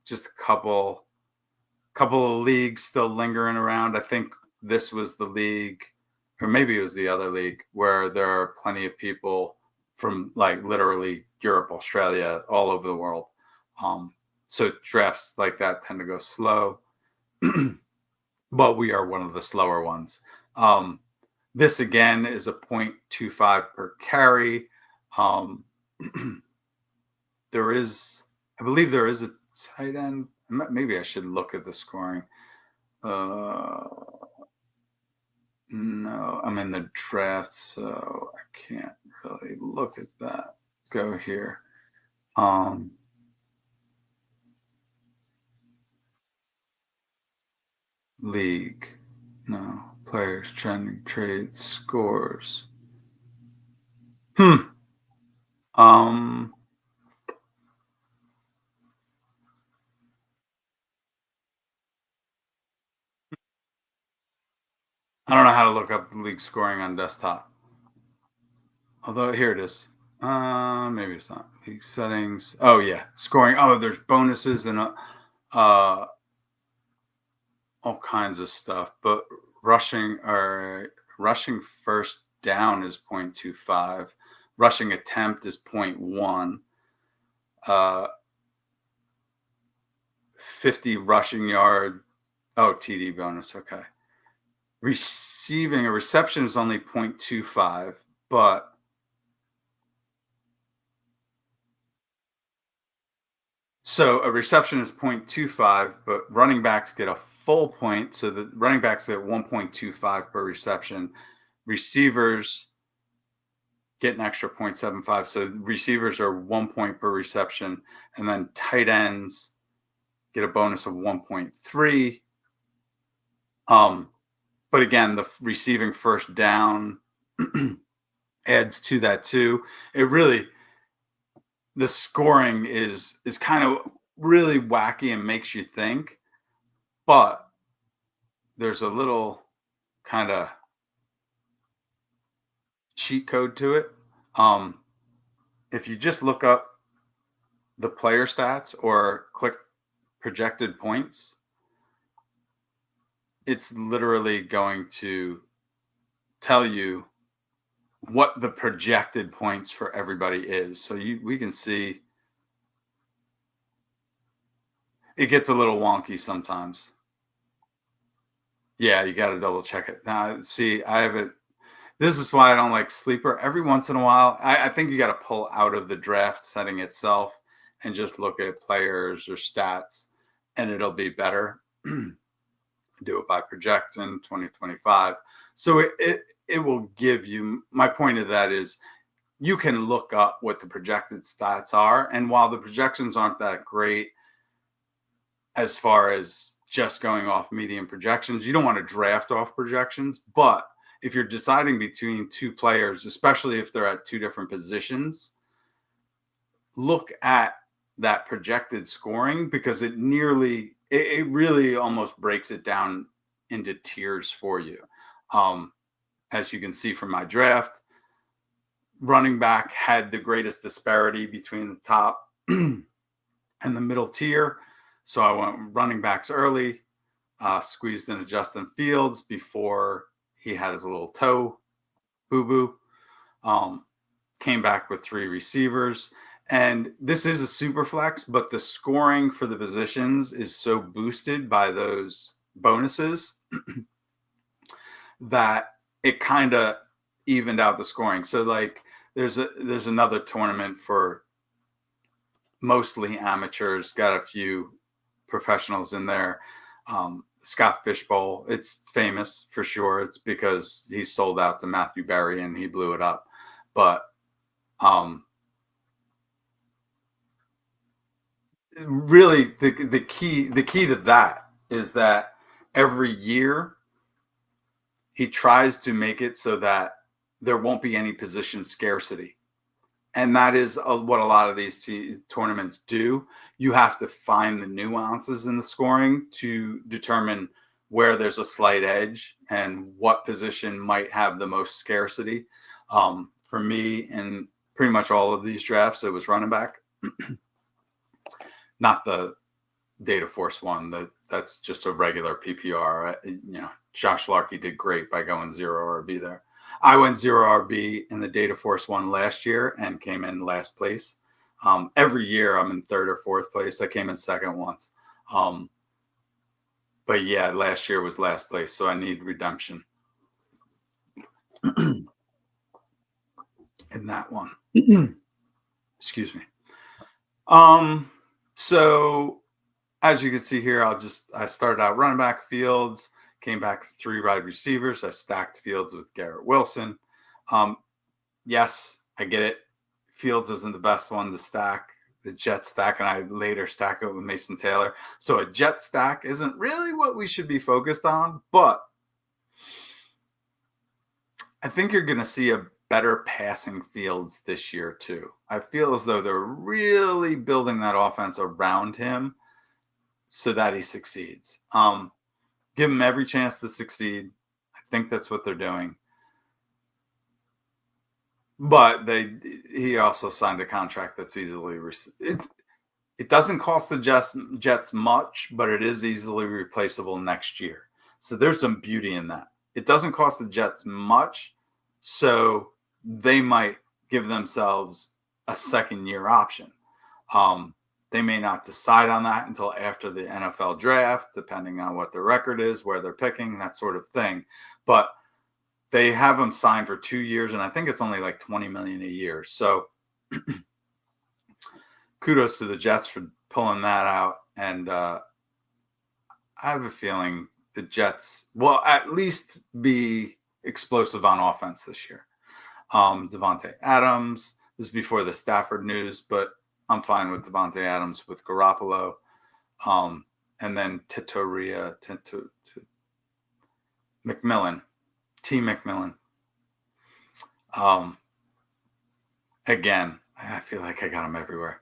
Just a couple of leagues still lingering around. I think this was the league, or maybe it was the other league, where there are plenty of people from like literally Europe, Australia, all over the world. Um, so drafts like that tend to go slow, but we are one of the slower ones. Um, this again is a 0.25 per carry. Um, there is, I believe there is a tight end. Maybe I should look at the scoring. Uh, no, I'm in the draft, so I can't really look at that. Let's go here. Um, League. No. Players, trending, trades, scores. Hmm. Um, I don't know how to look up the league scoring on desktop. Although here it is. Maybe it's not. League settings. Oh yeah, scoring. Oh, there's bonuses and uh all kinds of stuff. But rushing first down is 0.25. Rushing attempt is 0.1. Uh 50 rushing yard. Oh, TD bonus. Okay. Receiving a reception is only 0.25, but so a reception is 0.25, but running backs get a full point. So the running backs get 1.25 per reception. Receivers get an extra 0.75. So receivers are 1 point per reception. And then tight ends get a bonus of 1.3. Um, but again, the receiving first down adds to that too. It really, the scoring is kind of really wacky and makes you think, but there's a little kind of cheat code to it. Um, if you just look up the player stats or click projected points, it's literally going to tell you what the projected points for everybody is. So we can see it gets a little wonky sometimes. Yeah, you got to double check it. Now, see, I have it. This is why I don't like Sleeper. Every once in a while, I think you got to pull out of the draft setting itself and just look at players or stats, and it'll be better. Do it by projection 2025. So it will give you. My point of that is you can look up what the projected stats are, and while the projections aren't that great as far as just going off median projections. You don't want to draft off projections, but if you're deciding between two players, especially if they're at two different positions, look at that projected scoring because it really almost breaks it down into tiers for you. Um, as you can see from my draft, running back had the greatest disparity between the top and the middle tier. So I went running backs early, squeezed in a Justin Fields before he had his little toe boo boo. Um, Came back with three receivers. And this is a super flex, but the scoring for the positions is so boosted by those bonuses that it kind of evened out the scoring. So like there's another tournament for mostly amateurs, got a few professionals in there. Scott Fishbowl, it's famous for sure. It's because he sold out to Matthew Berry and he blew it up. But um, really, the key to that is that every year he tries to make it so that there won't be any position scarcity. And that is what a lot of these tournaments do. You have to find the nuances in the scoring to determine where there's a slight edge and what position might have the most scarcity. For me, in pretty much all of these drafts, it was running back, not the Data Force one. That's just a regular PPR. Josh Larkey did great by going zero RB there. I went zero RB in the Data Force one last year and came in last place. Every year I'm in third or fourth place. I came in second once. But yeah, last year was last place, so I need redemption in that one. Excuse me. Um, so as you can see here, I started out running back Fields, came back three wide receivers. I stacked Fields with Garrett Wilson. Um, yes, I get it. Fields isn't the best one to stack. The jet stack, and I later stack it with Mason Taylor. So a jet stack isn't really what we should be focused on, but I think you're going to see a better passing Fields this year too. I feel as though they're really building that offense around him so that he succeeds. Give him every chance to succeed. I think that's what they're doing. But he also signed a contract that's easily it doesn't cost the Jets much, but it is easily replaceable next year. So there's some beauty in that. It doesn't cost the Jets much, so they might give themselves a second year option. They may not decide on that until after the NFL draft, depending on what their record is, where they're picking, that sort of thing. But they have him signed for 2 years, and I think it's only like 20 million a year. So kudos to the Jets for pulling that out. And I have a feeling the Jets will at least be explosive on offense this year. Devontae Adams. This is before the Stafford news, but I'm fine with Devontae Adams with Garoppolo. And then McMillan, T. McMillan. Again, I feel like I got him everywhere.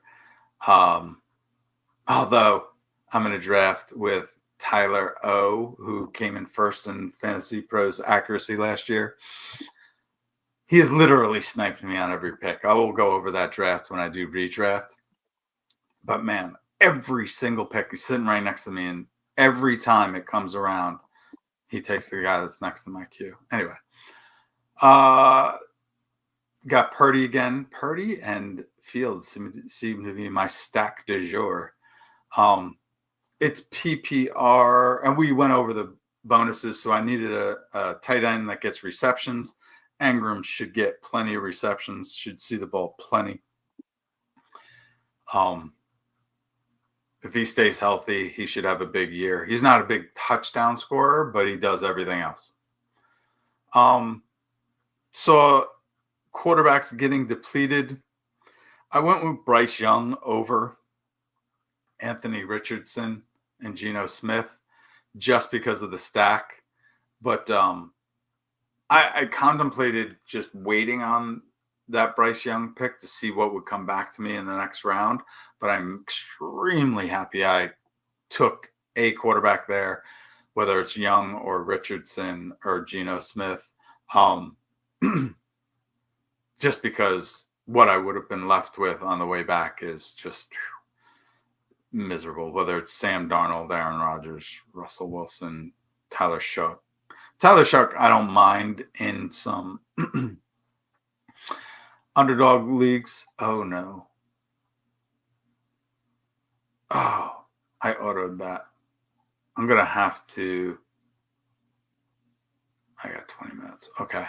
Although I'm in a draft with Tyler O, who came in first in Fantasy Pros accuracy last year. He has literally sniped me on every pick. I will go over that draft when I do redraft. But man, every single pick, he's sitting right next to me, and every time it comes around, he takes the guy that's next to my queue. Anyway, uh, got Purdy again. Purdy and Fields seem to be my stack du jour. It's PPR, and we went over the bonuses, so I needed a tight end that gets receptions. Engram should get plenty of receptions, should see the ball plenty. If he stays healthy, he should have a big year. He's not a big touchdown scorer, but he does everything else. So quarterbacks getting depleted. I went with Bryce Young over Anthony Richardson and Geno Smith just because of the stack. But I contemplated just waiting on that Bryce Young pick to see what would come back to me in the next round. But I'm extremely happy I took a quarterback there whether it's Young or Richardson or Geno Smith. Um, just because what I would have been left with on the way back is just miserable, whether it's Sam Darnold, Aaron Rodgers, Russell Wilson, Tyler Shough. Tyler Shough, I don't mind in some underdog leagues. Oh no. Oh, I autoed that. I'm gonna have to. I got 20 minutes. Okay.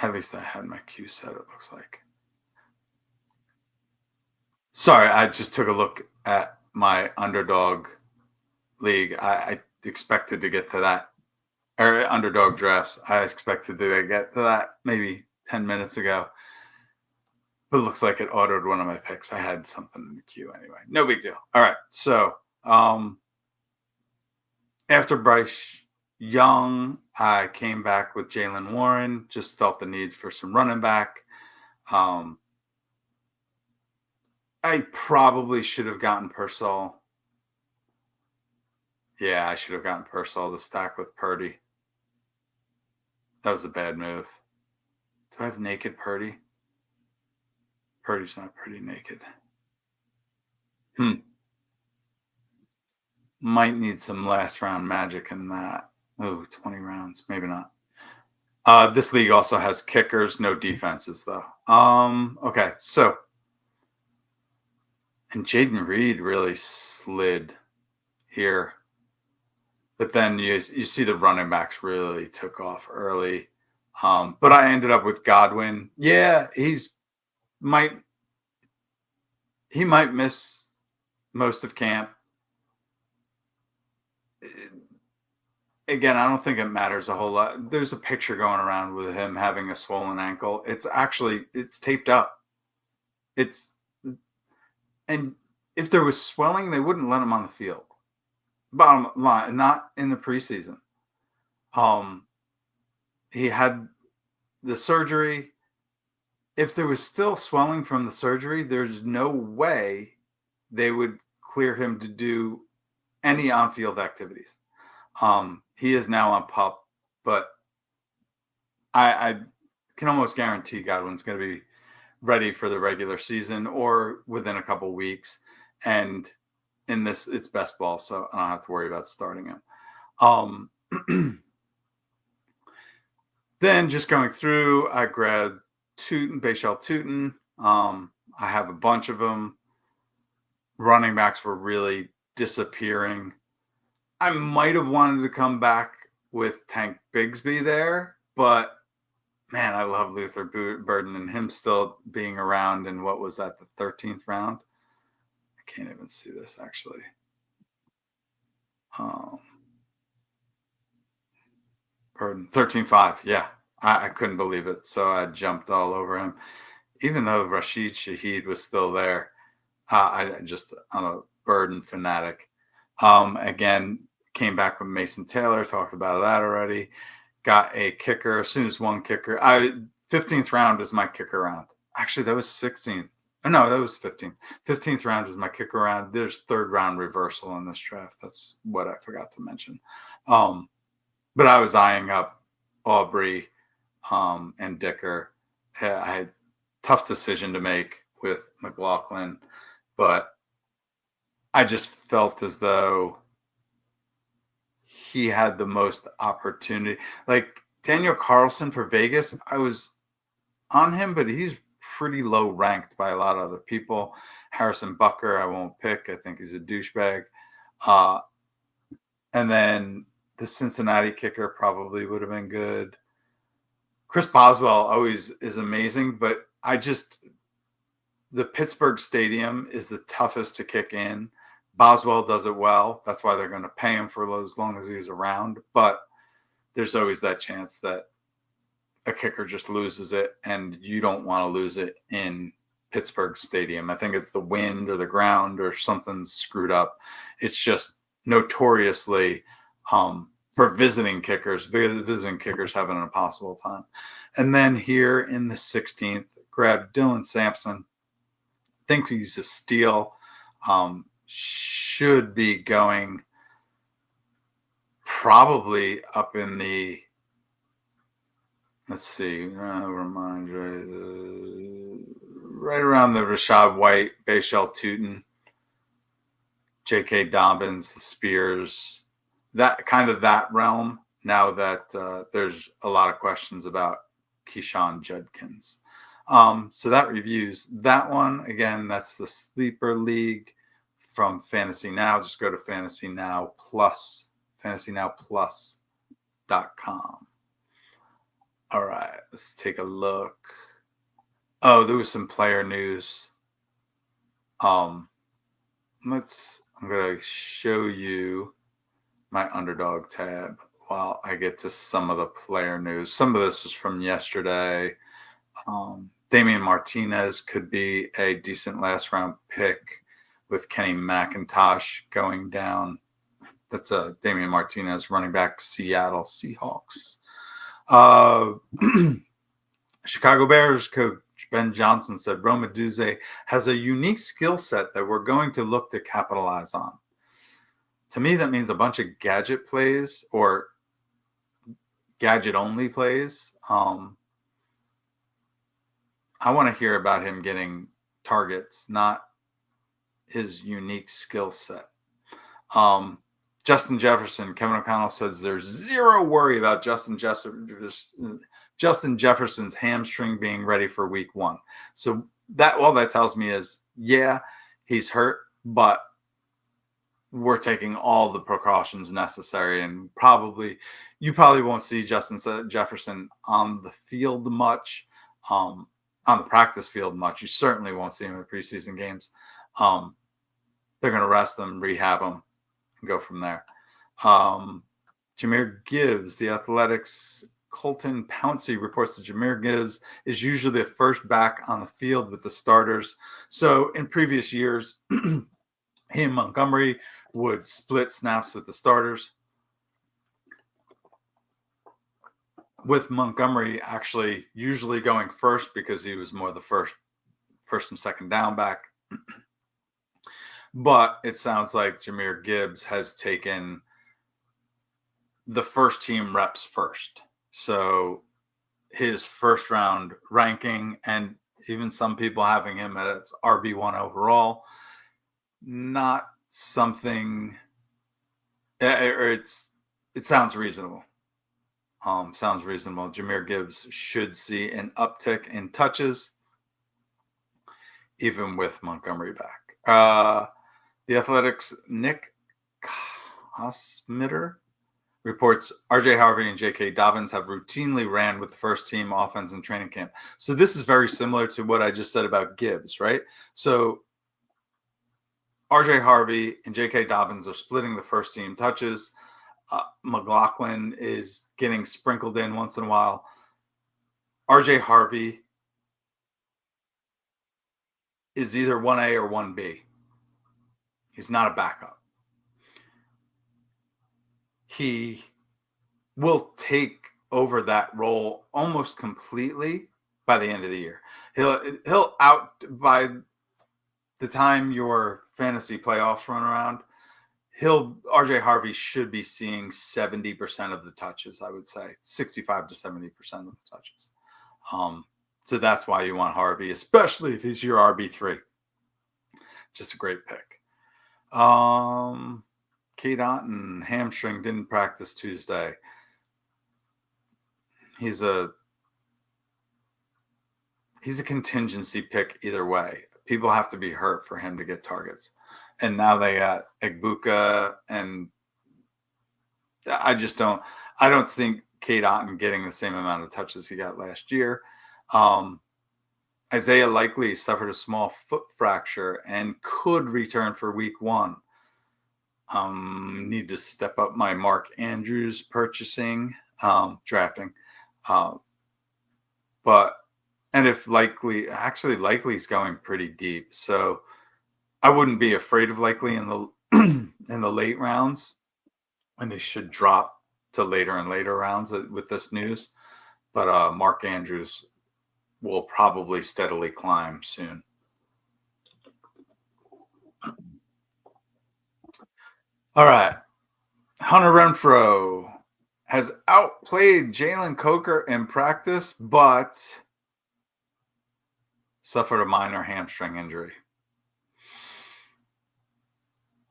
At least I had my cue set, it looks like. Sorry, I just took a look at my underdog league. I expected to get to that, or underdog drafts. I expected to get to that maybe 10 minutes ago. But it looks like it autoed one of my picks. I had something in the queue anyway. No big deal. All right. So after Bryce Young, I came back with Jalen Warren. Just felt the need for some running back. Um, I probably should have gotten Purcell. Yeah, I should have gotten Purcell to stack with Purdy. That was a bad move. Do I have naked Purdy? Purdy's not pretty naked. Might need some last round magic in that. Oh, 20 rounds. Maybe not. This league also has kickers, no defenses though. Okay, so and Jaden Reed really slid here. But then you see the running backs really took off early. But I ended up with Godwin. Yeah, might he might miss most of camp. Again, I don't think it matters a whole lot. There's a picture going around with him having a swollen ankle. It's taped up. It's and if there was swelling, they wouldn't let him on the field. Bottom line, not in the preseason. Um, he had the surgery. If there was still swelling from the surgery, there's no way they would clear him to do any on-field activities. He is now on pup, but I can almost guarantee Godwin's going to be ready for the regular season or within a couple weeks. And in this, it's best ball, so I don't have to worry about starting him. Then just going through, I grabbed Tootin, Bashal Tootin. I have a bunch of them. Running backs were really disappearing. I might have wanted to come back with Tank Bigsby there, but man, I love Luther Burden and him still being around in what was that, the 13th round? I can't even see this actually. Burden 13-5. Yeah, I couldn't believe it. So I jumped all over him. Even though Rashid Shaheed was still there, I'm a Burden fanatic. Again, came back with Mason Taylor, talked about that already. Got a kicker as soon as one kicker. 15th round is my kicker round. Actually, that was 16th. Oh, no, that was 15th. 15th round is my kicker round. There's third round reversal in this draft. That's what I forgot to mention. But I was eyeing up Aubrey and Dicker. I had tough decision to make with McLaughlin, but I just felt as though he had the most opportunity. Like Daniel Carlson for Vegas, I was on him, but he's pretty low ranked by a lot of other people. Harrison Bucker, I won't pick. I think he's a douchebag. And then the Cincinnati kicker probably would have been good. Chris Boswell always is amazing, but the Pittsburgh Stadium is the toughest to kick in. Boswell does it well. That's why they're going to pay him for as long as he's around. But there's always that chance that a kicker just loses it, and you don't want to lose it in Pittsburgh Stadium. I think it's the wind or the ground or something screwed up. It's just notoriously for visiting kickers have an impossible time. And then here in the 16th, grab Dylan Sampson. Thinks he's a steal. Should be going probably up in the, let's see, remind right around the Rashad White, Bashal Tutin, J.K. Dobbins, the Spears, that kind of that realm. Now that there's a lot of questions about Keyshawn Judkins. So that reviews that one. Again, that's the Sleeper League from Fantasy Now. Just go to Fantasy Now Plus, fantasynowplus.com. All right, let's take a look. Oh, there was some player news. I'm gonna show you my Underdog tab while I get to some of the player news. Some of this is from yesterday. Damian Martinez could be a decent last round pick with Kenny McIntosh going down. That's a Damian Martinez running back, Seattle Seahawks. Chicago Bears coach Ben Johnson said Roma Duze has a unique skill set that we're going to look to capitalize on. To me, that means a bunch of gadget plays or gadget only plays. I want to hear about him getting targets, not his unique skill set. Justin Jefferson, Kevin O'Connell says there's zero worry about Justin Jefferson's hamstring being ready for week 1. So that all that tells me is, yeah, he's hurt, but we're taking all the precautions necessary, and you probably won't see Justin Jefferson on the field much, on the practice field much. You certainly won't see him in preseason games. They're going to rest him, rehab him, and go from there. Jahmyr Gibbs, the Athletics' Colton Pouncey reports that Jahmyr Gibbs is usually the first back on the field with the starters. So in previous years, he and Montgomery would split snaps with the starters, with Montgomery actually usually going first because he was more the first and second down back. But it sounds like Jahmyr Gibbs has taken the first team reps first. So his first round ranking, and even some people having him as RB1 overall, not something, it sounds reasonable. Sounds reasonable. Jahmyr Gibbs should see an uptick in touches, even with Montgomery back. The Athletics' Nick Kosmitter reports RJ Harvey and J.K. Dobbins have routinely ran with the first team offense in training camp. So this is very similar to what I just said about Gibbs, right? So RJ Harvey and J.K. Dobbins are splitting the first team touches. McLaughlin is getting sprinkled in once in a while. RJ Harvey is either 1A or 1B. He's not a backup. He will take over that role almost completely by the end of the year. He'll out by the time your fantasy playoffs run around. RJ Harvey should be seeing 70% of the touches, I would say 65 to 70% of the touches. So that's why you want Harvey, especially if he's your RB3. Just a great pick. Kate Otten, hamstring, didn't practice Tuesday. He's a contingency pick either way. People have to be hurt for him to get targets. And now they got Egbuka, and I don't think Kate Otten getting the same amount of touches he got last year. Isaiah Likely suffered a small foot fracture and could return for week 1. Need to step up my Mark Andrews drafting. And if Likely's going pretty deep. So I wouldn't be afraid of Likely in the in the late rounds, and they should drop to later and later rounds with this news. But Mark Andrews will probably steadily climb soon. All right. Hunter Renfro has outplayed Jalen Coker in practice, but suffered a minor hamstring injury.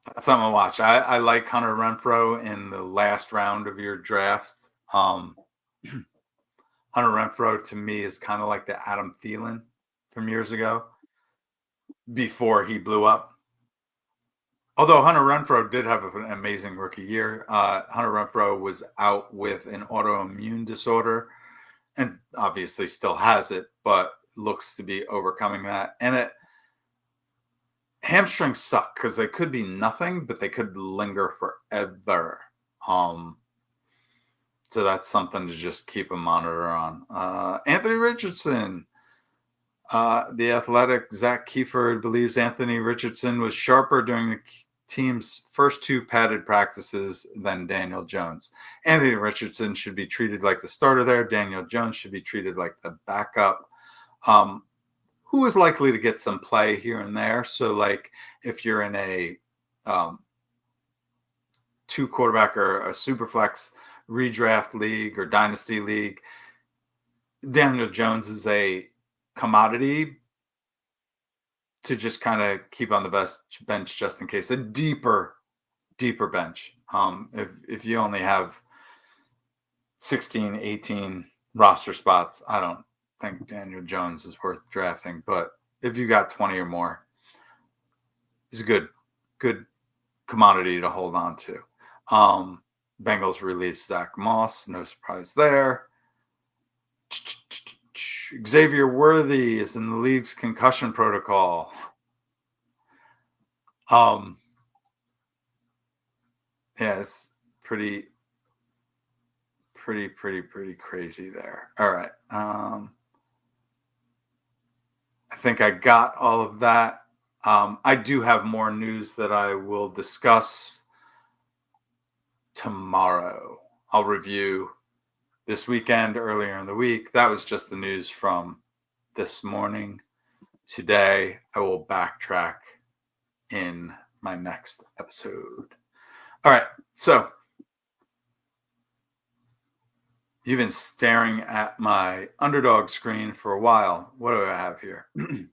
That's something to watch. I like Hunter Renfro in the last round of your draft. Um, Hunter Renfro to me is kind of like the Adam Thielen from years ago before he blew up. Although Hunter Renfro did have an amazing rookie year, Hunter Renfro was out with an autoimmune disorder and obviously still has it, but looks to be overcoming that. And hamstrings suck because they could be nothing, but they could linger forever. Um, so that's something to just keep a monitor on. Anthony Richardson, the athletic Zach Kiefer believes Anthony Richardson was sharper during the team's first two padded practices than Daniel Jones. Anthony Richardson should be treated like the starter there. Daniel Jones should be treated like the backup. Um, who is likely to get some play here and there. So, like, if you're in a um, two quarterback or a super flex redraft league or dynasty league, Daniel Jones is a commodity to just kind of keep on the best bench just in case. A deeper bench. If you only have 16, 18 roster spots, I don't think Daniel Jones is worth drafting. But if you got 20 or more, he's a good commodity to hold on to. Bengals released Zach Moss, no surprise there. Xavier Worthy is in the league's concussion protocol. Um, yeah, it's pretty crazy there. All right. I think I got all of that. I do have more news that I will discuss tomorrow. I'll review this weekend earlier in the week. That was just the news from this morning. Today, I will backtrack in my next episode. All right. So you've been staring at my underdog screen for a while. What do I have here? I'm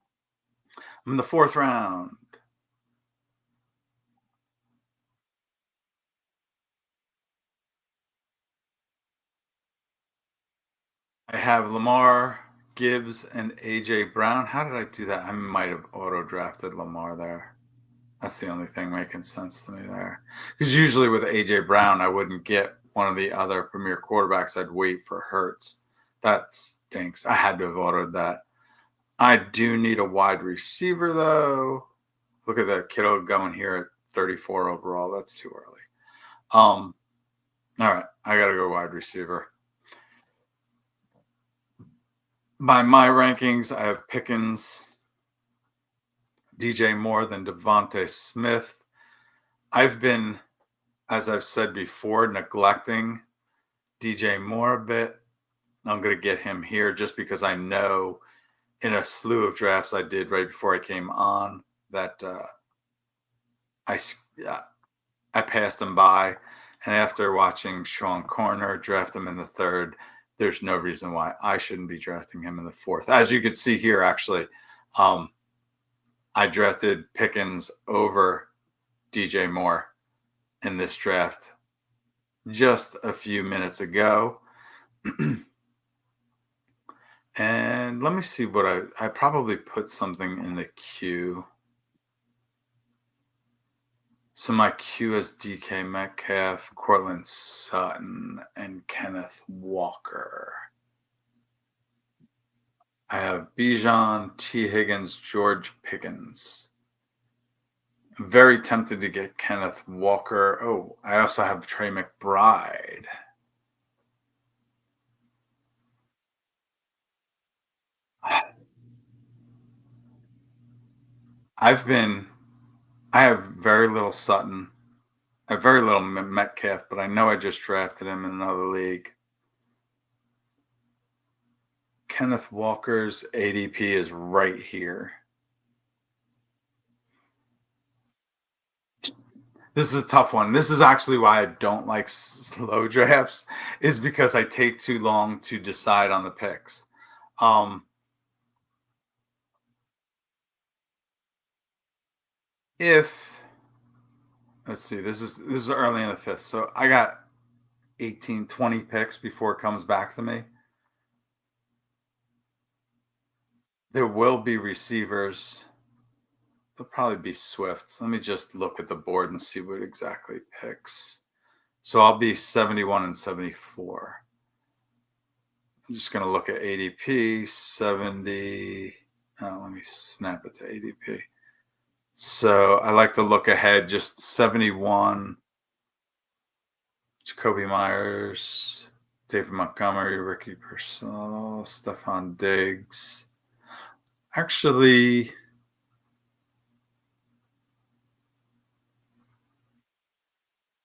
in the fourth round. I have Lamar, Gibbs, and AJ Brown. How did I do that? I might have auto drafted Lamar there. That's the only thing making sense to me there. Because usually with AJ Brown, I wouldn't get one of the other premier quarterbacks. I'd wait for Hurts. That stinks. I had to have autoed that. I do need a wide receiver though. Look at that kiddo going here at 34 overall. That's too early. All right, I gotta go wide receiver. By my rankings, I have Pickens, DJ Moore, then Devontae Smith. I've been, as I've said before, neglecting DJ Moore a bit. I'm going to get him here just because I know in a slew of drafts I did right before I came on that I I passed him by. And after watching Sean Corner draft him in the third, there's no reason why I shouldn't be drafting him in the fourth. As you can see here, actually, I drafted Pickens over DJ Moore in this draft just a few minutes ago. And let me see what I probably put something in the queue. So my queue is DK Metcalf, Cortland Sutton, and Kenneth Walker. I have Bijan, T. Higgins, George Pickens. I'm very tempted to get Kenneth Walker. Oh, I also have Trey McBride. I have very little Sutton. I have very little Metcalf, but I know I just drafted him in another league. Kenneth Walker's ADP is right here. This is a tough one. This is actually why I don't like slow drafts, is because I take too long to decide on the picks. Um, if let's see, this is early in the fifth, so I got 18, 20 picks before it comes back to me. There will be receivers. They'll probably be Swift. Let me just look at the board and see what exactly picks. So I'll be 71 and 74. I'm just going to look at ADP 70. Let me snap it to ADP. So I like to look ahead, just 71. Jacoby Myers, David Montgomery, Ricky Purcell, Stephon Diggs. Actually, it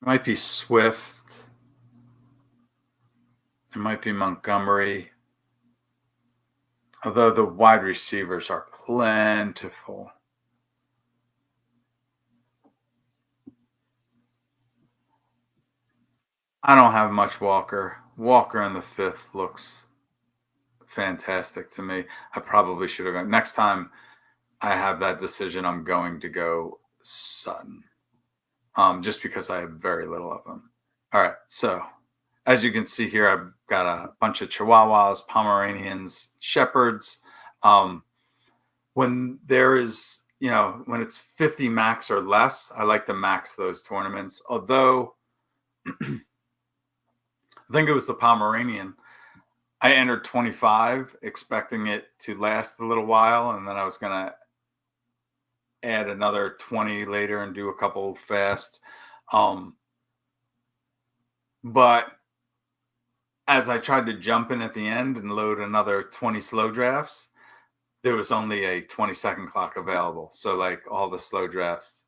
might be Swift. It might be Montgomery. Although the wide receivers are plentiful. I don't have much Walker. Walker in the fifth looks fantastic to me. I probably should have gone. Next time I have that decision, I'm going to go Sutton, just because I have very little of them. All right. So, as you can see here, I've got a bunch of Chihuahuas, Pomeranians, Shepherds. Um, when there is, when it's 50 max or less, I like to max those tournaments. Although I think it was the Pomeranian. I entered 25 expecting it to last a little while, and then I was going to add another 20 later and do a couple fast. Um, but as I tried to jump in at the end and load another 20 slow drafts, there was only a 20-second clock available. So, like, all the slow drafts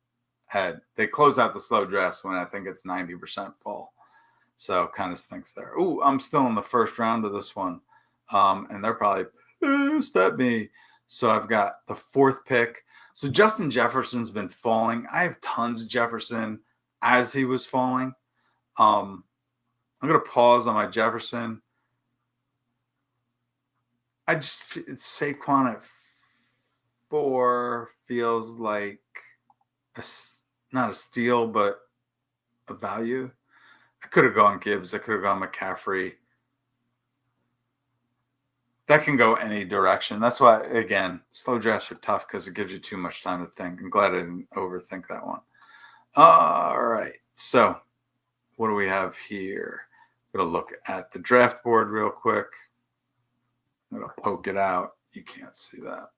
they close out the slow drafts when I think it's 90% full. So kind of stinks there. Ooh, I'm still in the first round of this one. And they're probably pissed at me. So I've got the fourth pick. So Justin Jefferson's been falling. I have tons of Jefferson as he was falling. Um, I'm gonna pause on my Jefferson. Saquon at 4 feels like not a steal, but a value. I could have gone Gibbs. I could have gone McCaffrey. That can go any direction. That's why, again, slow drafts are tough because it gives you too much time to think. I'm glad I didn't overthink that one. All right. So, what do we have here? I'm going to look at the draft board real quick. I'm going to poke it out. You can't see that.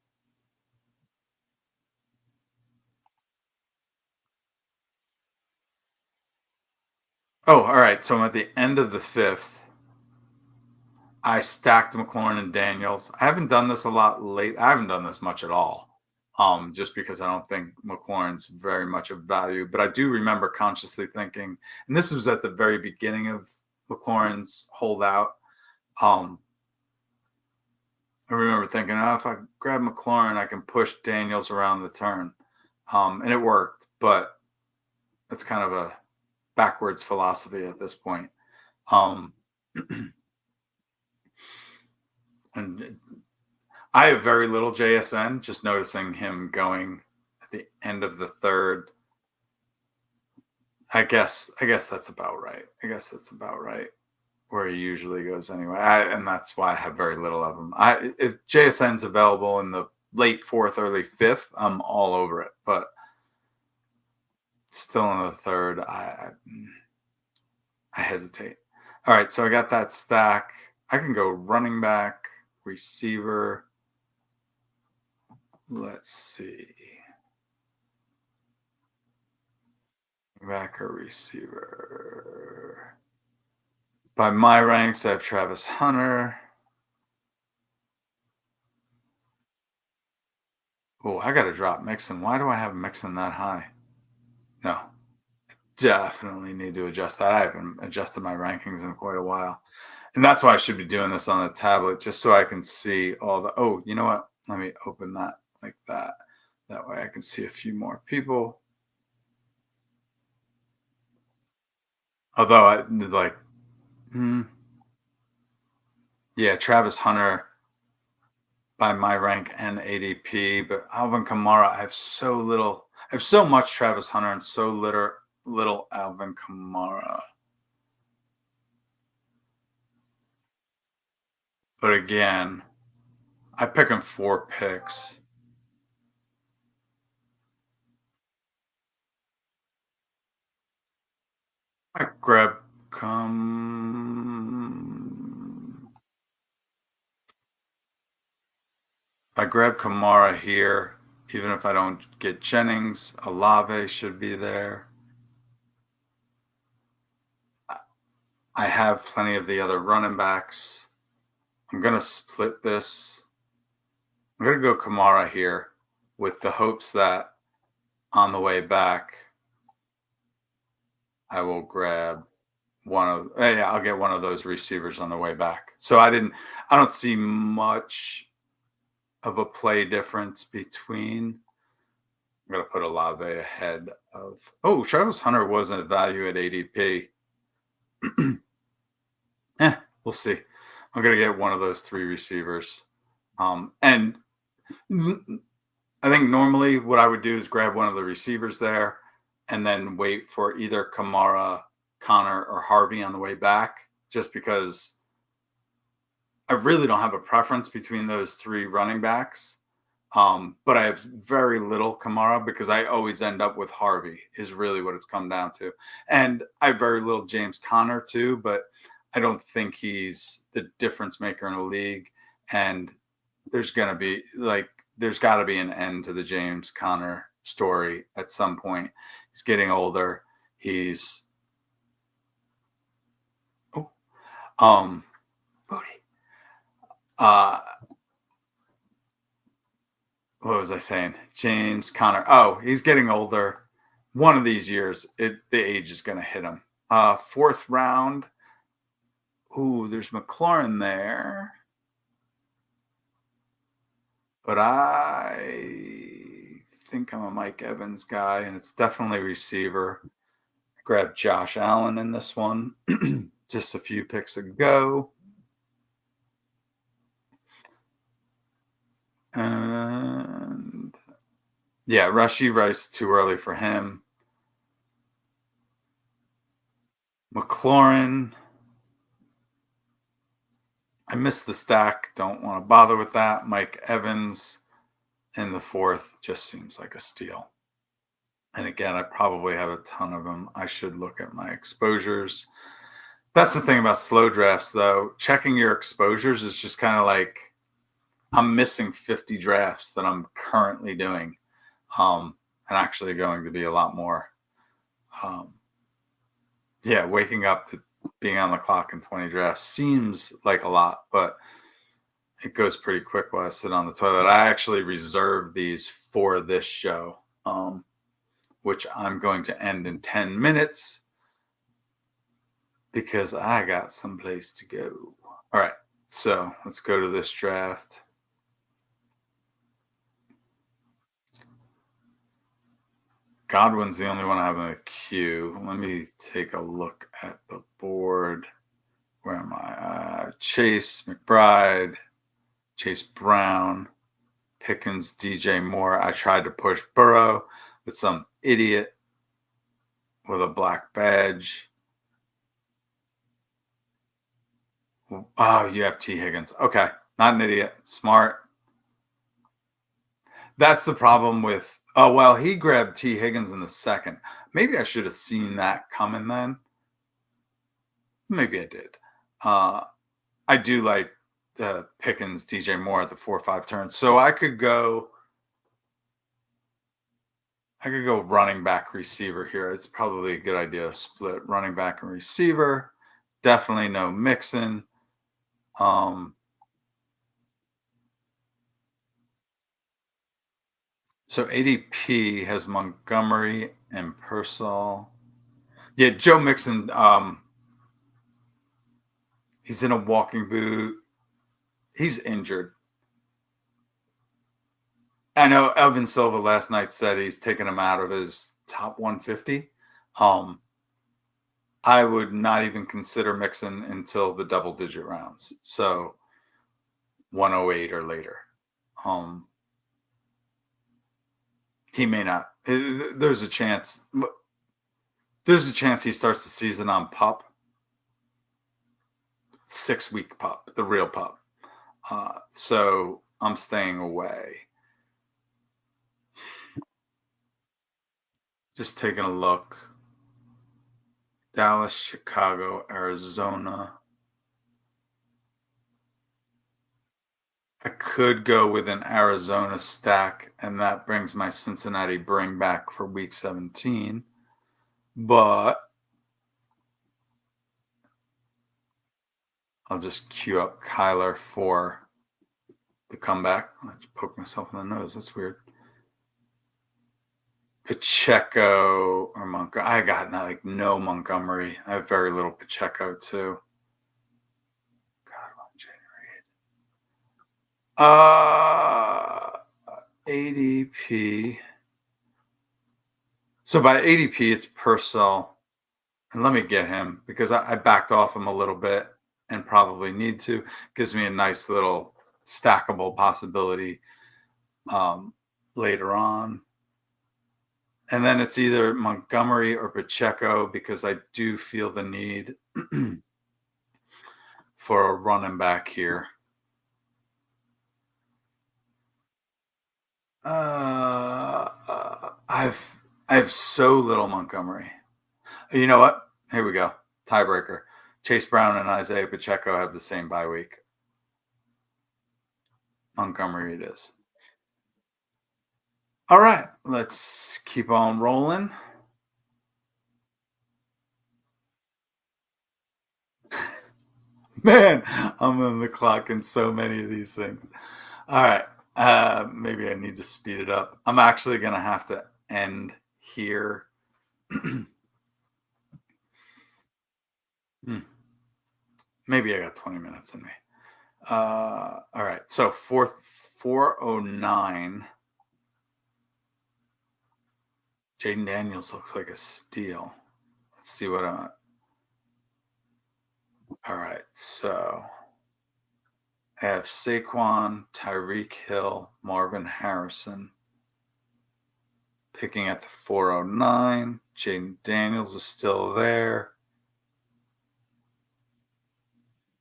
Oh, all right. So, I'm at the end of the fifth. I stacked McLaurin and Daniels. I haven't done this a lot late. I haven't done this much at all. Just because I don't think McLaurin's very much of value. But I do remember consciously thinking, and this was at the very beginning of McLaurin's holdout. Um, I remember thinking, oh, if I grab McLaurin, I can push Daniels around the turn. And it worked, but it's kind of a backwards philosophy at this point. Um, and I have very little JSN, just noticing him going at the end of the third. I guess that's about right. I guess that's about right where he usually goes anyway. And that's why I have very little of him. If JSN's available in the late fourth, early fifth, I'm all over it. But still in the third, I hesitate. All right, so I got that stack. I can go running back, receiver. Let's see. Back or receiver. By my ranks, I have Travis Hunter. Oh, I got to drop Mixon. Why do I have Mixon that high? No, definitely need to adjust that. I haven't adjusted my rankings in quite a while. And that's why I should be doing this on the tablet, just so I can see all the. Oh, you know what? Let me open that like that. That way I can see a few more people. Although I like, mm, yeah, Travis Hunter by my rank and ADP, but Alvin Kamara, I have so much Travis Hunter and so little Alvin Kamara. But again, I pick him 4 picks. I grab I grab Kamara here, even if I don't get Jennings, Olave should be there. I have plenty of the other running backs. I'm gonna split this. I'm gonna go Kamara here with the hopes that on the way back I will grab yeah, I'll get one of those receivers on the way back. So I don't see much of a play difference between. I'm gonna put Olave ahead of. Oh, Travis Hunter wasn't a value at ADP. We'll see. I'm gonna get one of those three receivers. And I think normally what I would do is grab one of the receivers there, and then wait for either Kamara, Connor, or Harvey on the way back, just because I really don't have a preference between those three running backs. But I have very little Kamara because I always end up with Harvey, is really what it's come down to. And I have very little James Conner too, but I don't think he's the difference maker in the league. And there's going to be like, there's got to be an end to the James Conner story at some point. He's getting older. He's, oh, um, Booty. Uh, what was I saying? James Conner. Oh, he's getting older. One of these years, the age is going to hit him. Fourth round. Ooh, there's McLaurin there, but I think I'm a Mike Evans guy, and it's definitely receiver. Grab Josh Allen in this one. Just a few picks ago. And yeah, Rushy Rice too early for him. McLaurin, I missed the stack. Don't want to bother with that. Mike Evans in the fourth just seems like a steal. And again, I probably have a ton of them. I should look at my exposures. That's the thing about slow drafts, though. Checking your exposures is just kind of like I'm missing 50 drafts that I'm currently doing, and actually going to be a lot more. Um, yeah, waking up to being on the clock in 20 drafts seems like a lot, but it goes pretty quick while I sit on the toilet. I actually reserved these for this show, which I'm going to end in 10 minutes because I got someplace to go. All right, so let's go to this draft. Godwin's the only one I have in the queue. Let me take a look at the board. Where am I? Chase McBride, Chase Brown, Pickens, DJ Moore. I tried to push Burrow, but some idiot with a black badge. Oh, you have T. Higgins. Okay, not an idiot. Smart. That's the problem with. Oh well, he grabbed T. Higgins in the second. Maybe I should have seen that coming then. Maybe I did. Uh, I do like Pickens, DJ Moore at the 4-5 turn. So I could go. I could go running back receiver here. It's probably a good idea to split running back and receiver. Definitely no mixing. Um, so ADP has Montgomery and Purcell. Yeah, Joe Mixon. He's in a walking boot. He's injured. I know Elvin Silva last night said he's taken him out of his top 150. Um, I would not even consider mixing until the double digit rounds. So 108 or later. Um, he may not. There's a chance. There's a chance he starts the season on pup, 6 week pup, the real pup. So I'm staying away. Just taking a look. Dallas, Chicago, Arizona. I could go with an Arizona stack, and that brings my Cincinnati bring back for week 17. But I'll just queue up Kyler for the comeback. I just poked myself in the nose. That's weird. Pacheco or Montgomery. I got like no Montgomery. I have very little Pacheco too. God, ADP. So by ADP, it's Purcell. And let me get him because I backed off him a little bit and probably need to. Gives me a nice little stackable possibility um, later on. And then it's either Montgomery or Pacheco because I do feel the need for a running back here. I have so little Montgomery. You know what? Here we go. Tiebreaker. Chase Brown and Isaiah Pacheco have the same bye week. Montgomery it is. All right, let's keep on rolling. Man, I'm on the clock in so many of these things. All right, maybe I need to speed it up. I'm actually going to have to end here. Hmm, maybe I got 20 minutes in me. All right, so 409. Jaden Daniels looks like a steal. Let's see what I. All right, so I have Saquon, Tyreek Hill, Marvin Harrison. Picking at the 409. Jaden Daniels is still there.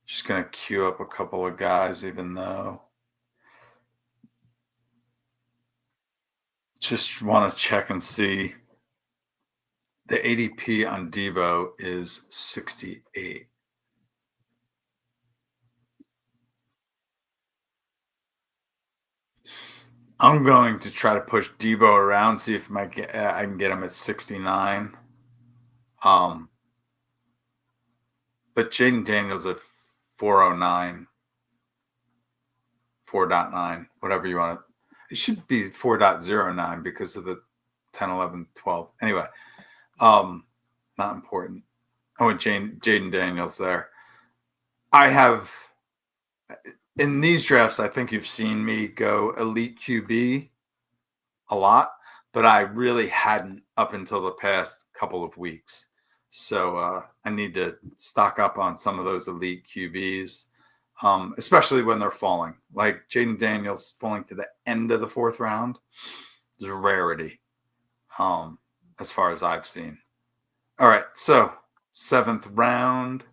Just going to queue up a couple of guys, even though just want to check and see. The ADP on Debo is 68. I'm going to try to push Debo around, see if I can get him at 69. But Jaden Daniels at 409, 4.9, whatever you want to. It should be 4.09 because of the 10, 11, 12. Anyway, not important. I want Jaden Daniels there. I have in these drafts, I think you've seen me go elite QB a lot, but I really hadn't up until the past couple of weeks. So I need to stock up on some of those elite QBs, especially when they're falling. Like Jaden Daniels falling to the end of the fourth round is a rarity, as far as I've seen. All right, so seventh round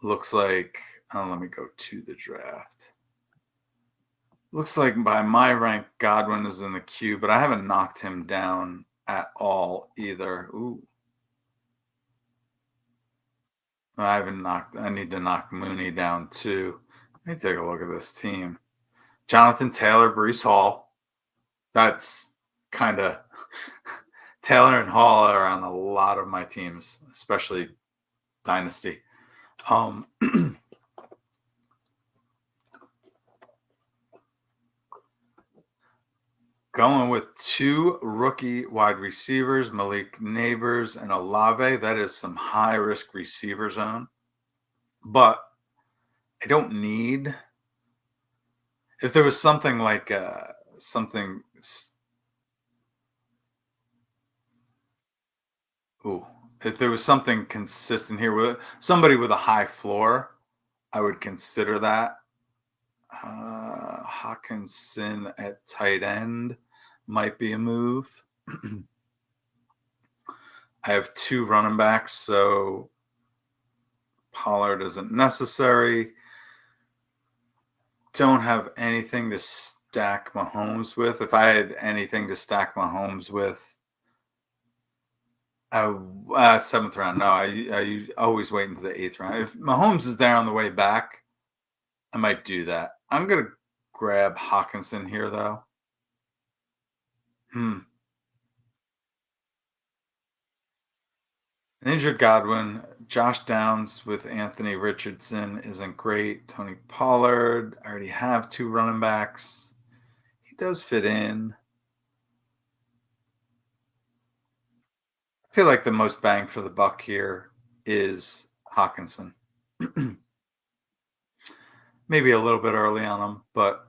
looks like. Let me go to the draft. Looks like by my rank, Godwin is in the queue, but I haven't knocked him down at all either. Ooh, I haven't knocked. I need to knock Mooney down too. Let me take a look at this team. Jonathan Taylor, Brees Hall. That's kind of Taylor and Hall are on a lot of my teams, especially Dynasty. Um, Going with two rookie wide receivers, Malik Neighbors and Olave. That is some high risk receiver zone. But I don't need. If there was something like something. Ooh. If there was something consistent here with somebody with a high floor, I would consider that. Hawkinson at tight end might be a move. I have two running backs, so Pollard isn't necessary. Don't have anything to stack Mahomes with. If I had anything to stack Mahomes with, seventh round. No, I always wait until the eighth round. If Mahomes is there on the way back, I might do that. I'm gonna grab Hawkinson here, though. Hmm. An injured Godwin, Josh Downs with Anthony Richardson isn't great. Tony Pollard, I already have two running backs. He does fit in. I feel like the most bang for the buck here is Hawkinson. Maybe a little bit early on him, but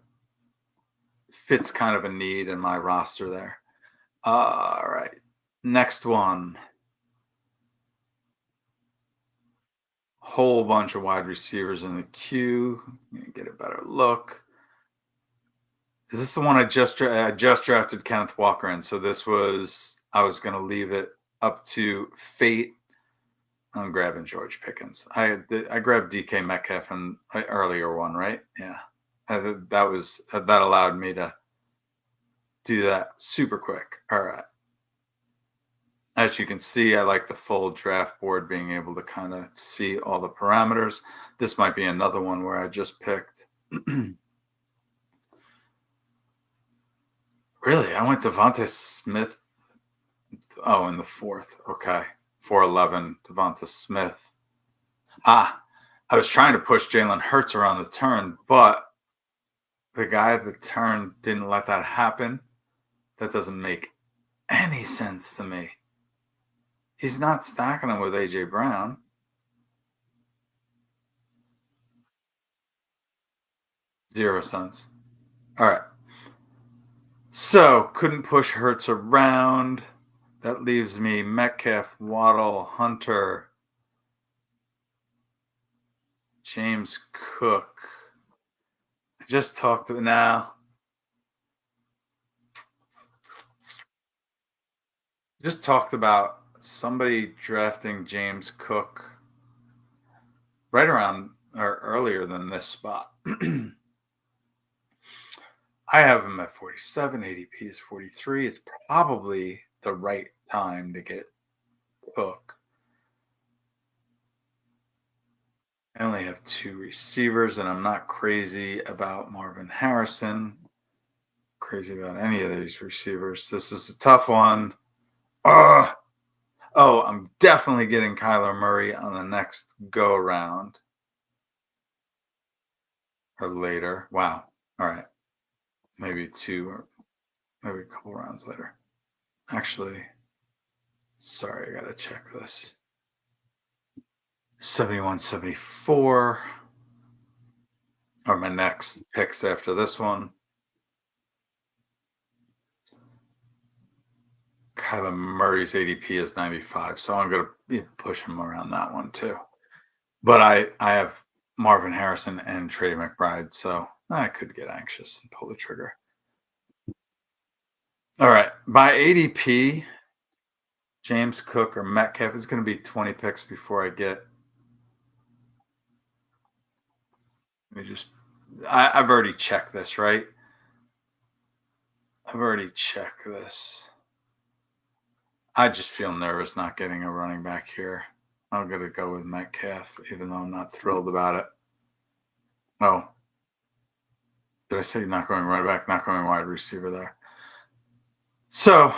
fits kind of a need in my roster there. All right. Next one. Whole bunch of wide receivers in the queue. Get a better look. Is this the one I just drafted Kenneth Walker in? So this was I was going to leave it up to fate. I'm grabbing George Pickens. I grabbed DK Metcalf in an earlier one, right? Yeah, that allowed me to do that super quick. All right. As you can see, I like the full draft board, being able to kind of see all the parameters. This might be another one where I just picked. Really, I went Devonta Smith. Oh, in the fourth. Okay. 411, Devonta Smith. I was trying to push Jalen Hurts around the turn, but the guy at the turn didn't let that happen. That doesn't make any sense to me. He's not stacking him with AJ Brown. 0 cents. All right. So couldn't push Hurts around. That leaves me Metcalf, Waddle, Hunter, James Cook. I just talked to now. Just talked about somebody drafting James Cook right around or earlier than this spot. I have him at 47. ADP is 43. It's probably the right time to get Cook. I only have two receivers, and I'm not crazy about Marvin Harrison. Crazy about any of these receivers. This is a tough one. Ugh. Oh, I'm definitely getting Kyler Murray on the next go around or later. Wow. All right. Maybe two or maybe a couple rounds later. Actually, sorry, I got to check this. 71, 74 are my next picks after this one. Kyler Murray's ADP is 95, so I'm going to push him around that one too. But I have Marvin Harrison and Trey McBride, so I could get anxious and pull the trigger. All right, by ADP, James Cook or Metcalf is going to be 20 picks before I get. Let me just. I've already checked this, right? I've already checked this. I just feel nervous not getting a running back here. I'm going to go with Metcalf, even though I'm not thrilled about it. Oh, did I say not going running back, not going wide receiver there? So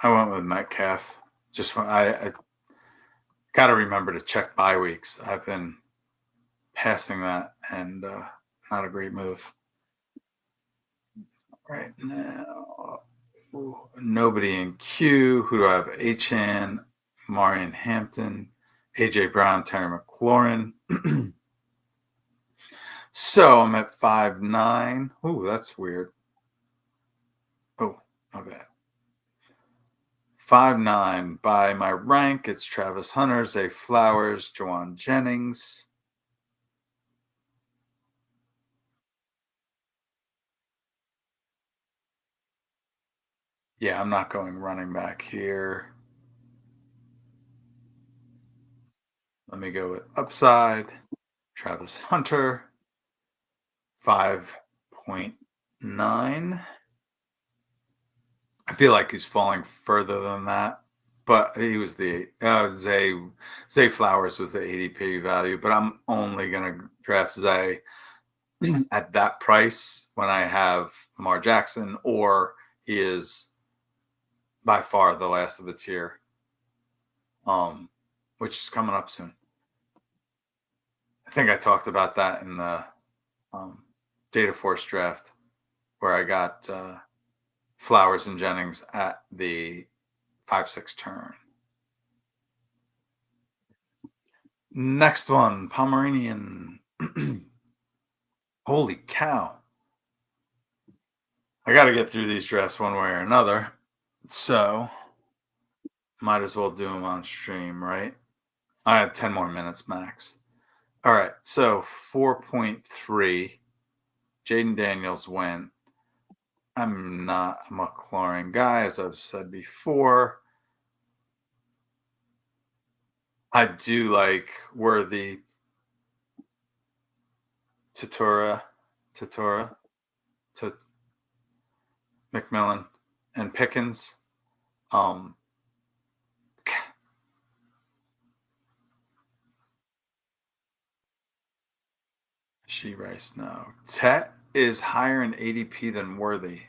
I went with Metcalf. I got to remember to check bye weeks. I've been passing that, and not a great move right now. Ooh, nobody in Q. Who do I have? Achan, Marion Hampton, AJ Brown, Terry McLaurin. So I'm at 5'9". Ooh, that's weird. Oh, my bad. 5'9". By my rank, it's Travis Hunter, Zay Flowers, Jawan Jennings. Yeah, I'm not going running back here. Let me go with upside. Travis Hunter, 5.9. I feel like he's falling further than that, but he was the Zay Flowers was the ADP value, but I'm only gonna draft Zay at that price when I have Lamar Jackson, or he is by far the last of its tier, um, which is coming up soon. I think I talked about that in the um, Data Force draft where I got Flowers and Jennings at the 5-6 turn. Next one, Pomeranian. Holy cow. I got to get through these drafts one way or another. So, might as well do them on stream, right? I had 10 more minutes max. All right. So, 4.3. Jaden Daniels went. I'm not a McLaurin guy, as I've said before. I do like Worthy, Tatura, Tatura, Tut- McMillan, and Pickens. Um, She Rice, no. Tet is higher in ADP than Worthy.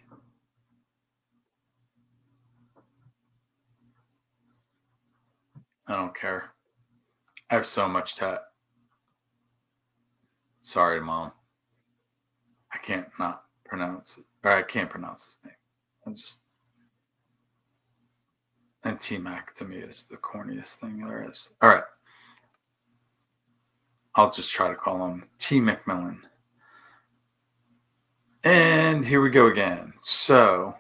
I don't care. I have so much Tet. Sorry, Mom. I can't not pronounce it. Or I can't pronounce his name. I just and T Mac to me is the corniest thing there is. All right. I'll just try to call him T McMillan. And here we go again. So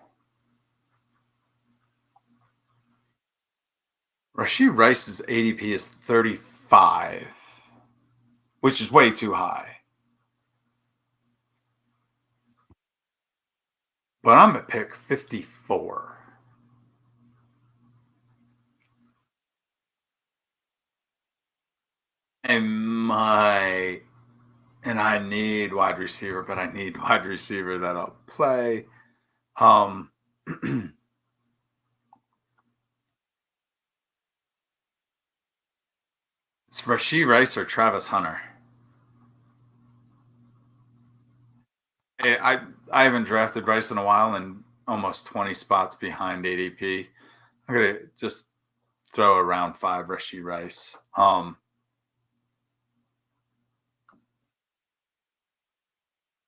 Rashid Rice's ADP is 35, which is way too high. But I'm at pick 54. And my and I need wide receiver, but I need wide receiver that'll play. Um it's Rashid Rice or Travis Hunter. I haven't drafted Rice in a while and almost 20 spots behind ADP. I'm gonna just throw around 5 Rashid Rice.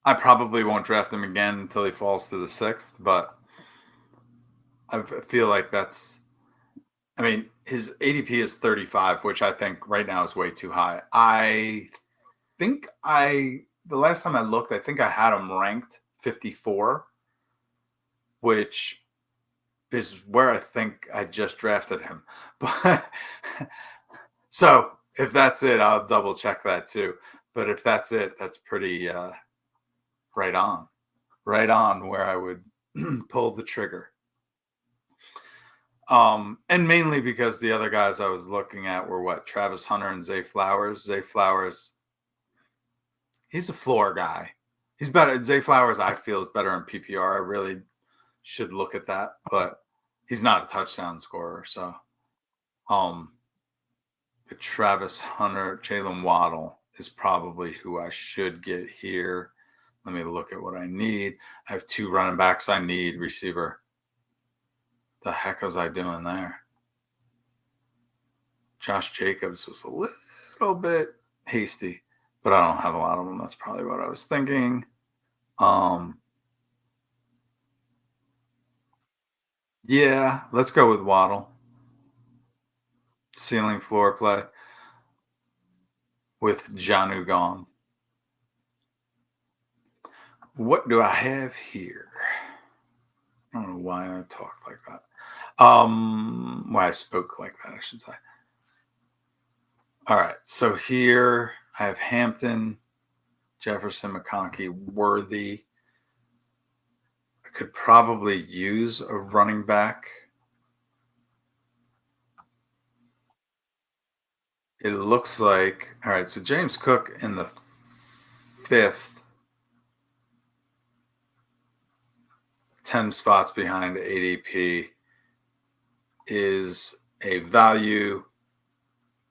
I probably won't draft him again until he falls to the 6th, but I feel like that's I mean, his ADP is 35, which I think right now is way too high. I think the last time I looked, I think I had him ranked 54, which is where I think I just drafted him. But so if that's it, I'll double check that too. But if that's it, that's pretty right on, right on where I would pull the trigger. And mainly because the other guys I was looking at were what Travis Hunter and Zay Flowers. Zay Flowers, he's a floor guy. He's better. Zay Flowers, I feel, is better in PPR. I really should look at that, but he's not a touchdown scorer. So, um, but Travis Hunter, Jalen Waddle is probably who I should get here. Let me look at what I need. I have 2 running backs. I need receiver. The heck was I doing there? Josh Jacobs was a little bit hasty, but I don't have a lot of them. That's probably what I was thinking. Um, yeah, let's go with Waddle. Ceiling floor play with Janu gone. What do I have here? I don't know why I talk like that. Well, I spoke like that, I should say. All right. So here I have Hampton, Jefferson, McConkey, Worthy. I could probably use a running back. It looks like, all right. So James Cook in the fifth, 10 spots behind ADP is a value.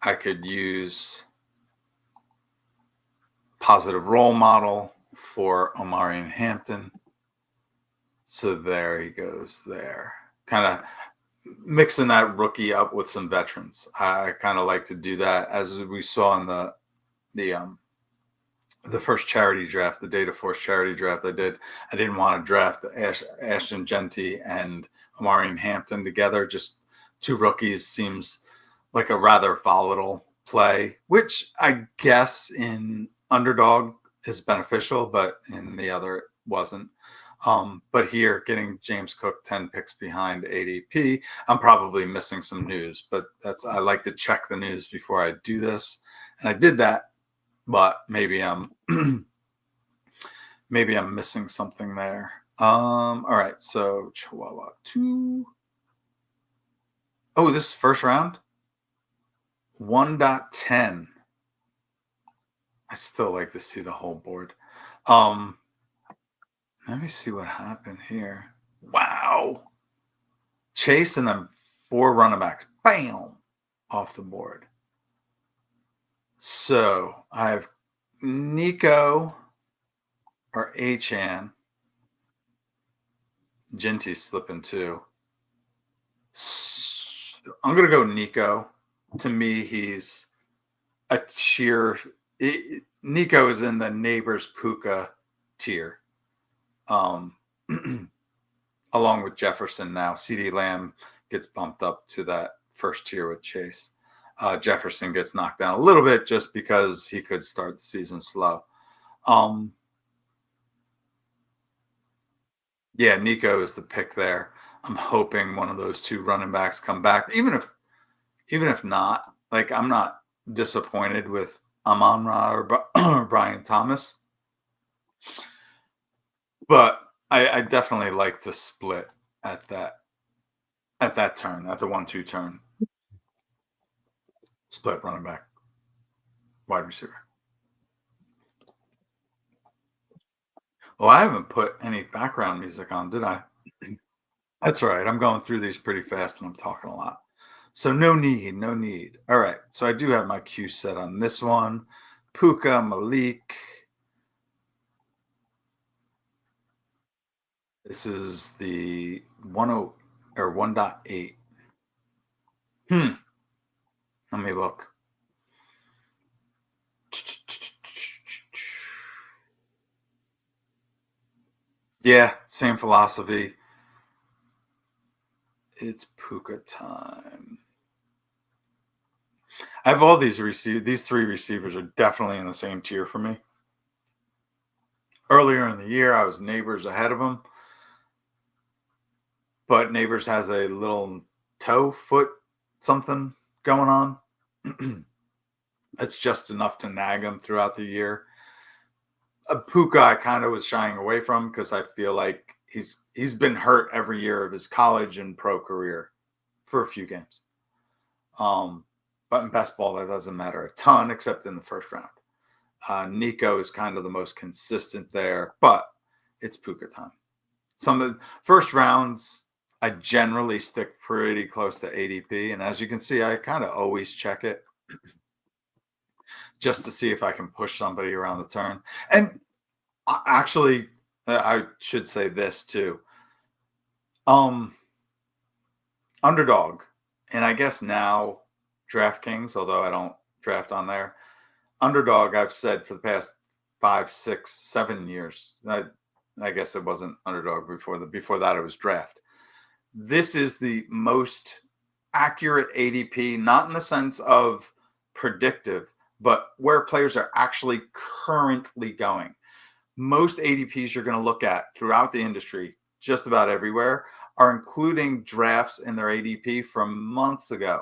I could use positive role model for Omari and Hampton. So there he goes there. Kind of mixing that rookie up with some veterans. I kind of like to do that, as we saw in the the first charity draft, the Data Force charity draft I did. I didn't want to draft Ashton Genty and Amari Hampton together. Just two rookies seems like a rather volatile play, which I guess in Underdog is beneficial, but in the other it wasn't. But here, getting James Cook 10 picks behind ADP, I'm probably missing some news, but I like to check the news before I do this. And I did that, but maybe I'm maybe I'm missing something there. All right, so Chihuahua 2. Oh, this is first round? 1.10. I still like to see the whole board. Um, Let me see what happened here. Wow. Chase and then four running backs. Bam! Off the board. So I have Nico or Achan. Genty slipping too. I'm going to go Nico. To me, he's a tier. Nico is in the neighbors Puka tier. Along with Jefferson now. CD Lamb gets bumped up to that first tier with Chase. Jefferson gets knocked down a little bit just because he could start the season slow. Yeah, Nico is the pick there. I'm hoping one of those two running backs come back. Even if not, like I'm not disappointed with Amon Ra or Brian Thomas, but I definitely like to split at that turn, at the 1-2 turn. Split running back, wide receiver. Oh, I haven't put any background music on, did I? That's all right. I'm going through these pretty fast and I'm talking a lot. So no need, no need. All right. So I do have my cue set on this one. Puka, Malik. This is the 10 or 1.8. Hmm. Let me look. Yeah, same philosophy. It's Puka time. I have all these three receivers are definitely in the same tier for me. Earlier in the year, I was Neighbors ahead of them, but Neighbors has a little toe foot something going on. It's just enough to nag him throughout the year. Puka, I kind of was shying away from because I feel like he's been hurt every year of his college and pro career for a few games. Um, but in best ball, that doesn't matter a ton, except in the first round. Nico is kind of the most consistent there, but it's Puka time. Some of the first rounds, I generally stick pretty close to ADP. And as you can see, I kind of always check it just to see if I can push somebody around the turn. And actually, I should say this too. Underdog, and I guess now DraftKings, although I don't draft on there. Underdog, I've said for the past 5, 6, 7 years. I guess it wasn't Underdog before that it was Draft. This is the most accurate ADP, not in the sense of predictive, but where players are actually currently going. Most ADPs you're going to look at throughout the industry, just about everywhere, are including drafts in their ADP from months ago.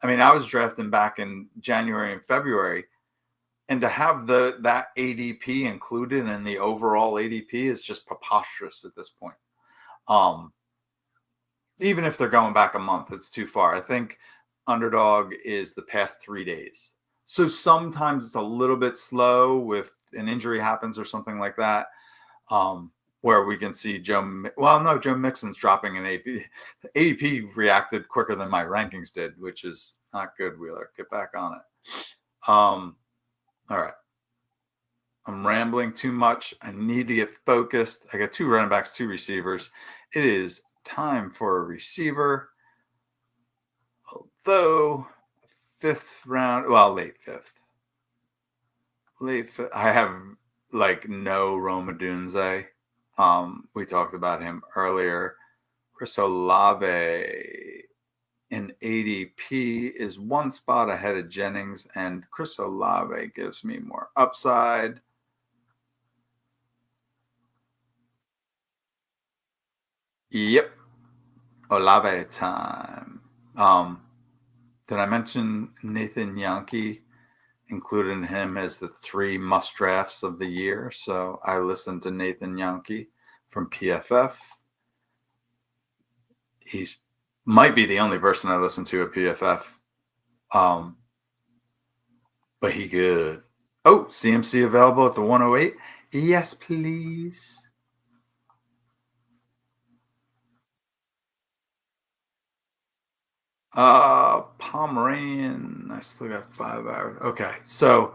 I mean, I was drafting back in January and February, and to have that ADP included in the overall ADP is just preposterous at this point. Um, Even if they're going back a month, it's too far. I think Underdog is the past 3 days. So sometimes it's a little bit slow if an injury happens or something like that. Where we can see well, no, Joe Mixon's dropping an AP. ADP reacted quicker than my rankings did, which is not good, Wheeler. Get back on it. All right. I'm rambling too much. I need to get focused. I got two running backs, two receivers. It is time for a receiver. Although fifth round, well, late fifth. Late fifth. I have like no Roma Dunze. We talked about him earlier. Chris Olave in ADP is one spot ahead of Jennings, and Chris Olave gives me more upside. Yep, Olave time. Did I mention Nathan Yankee? Included him as the three must drafts of the year. So I listened to Nathan Yankee from PFF. He's might be the only person I listen to at PFF. Um, but he good. Oh, CMC available at the 108. Yes, please. Pomeranian. I still got 5 hours. Okay. So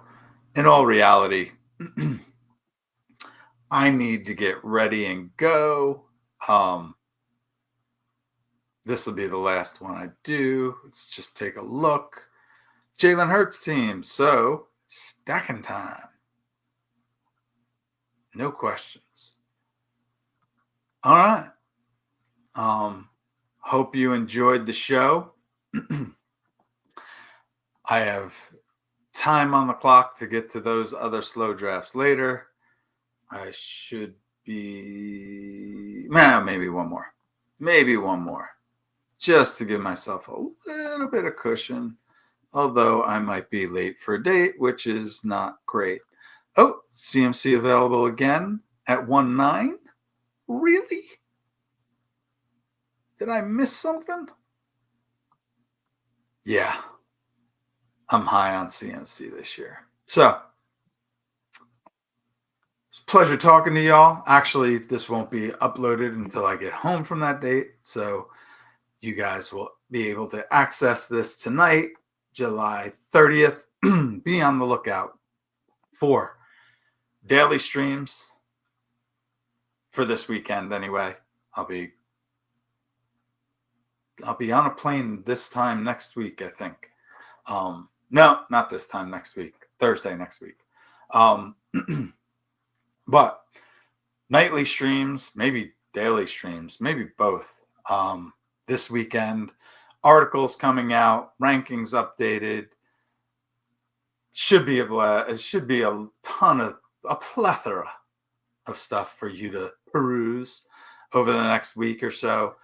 in all reality, I need to get ready and go. This will be the last one I do. Let's just take a look. Jalen Hurts team. So stacking time. No questions. All right. Hope you enjoyed the show. I have time on the clock to get to those other slow drafts later. I should be, maybe one more. Maybe one more. Just to give myself a little bit of cushion. Although I might be late for a date, which is not great. Oh, CMC available again at 1.9. Really? Did I miss something? Yeah, I'm high on CMC this year. So it's a pleasure talking to y'all. Actually, this won't be uploaded until I get home from that date. So you guys will be able to access this tonight, July 30th. Be on the lookout for daily streams for this weekend anyway. I'll be on a plane this time next week, I think. No, not this time next week. Thursday next week. But nightly streams, maybe daily streams, maybe both. This weekend, articles coming out, rankings updated. Should be able. It should be a plethora of stuff for you to peruse over the next week or so.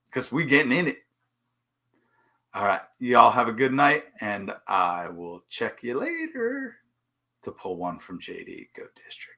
Because we getting in it. All right. Y'all have a good night, and I will check you later to pull one from JD. Go District.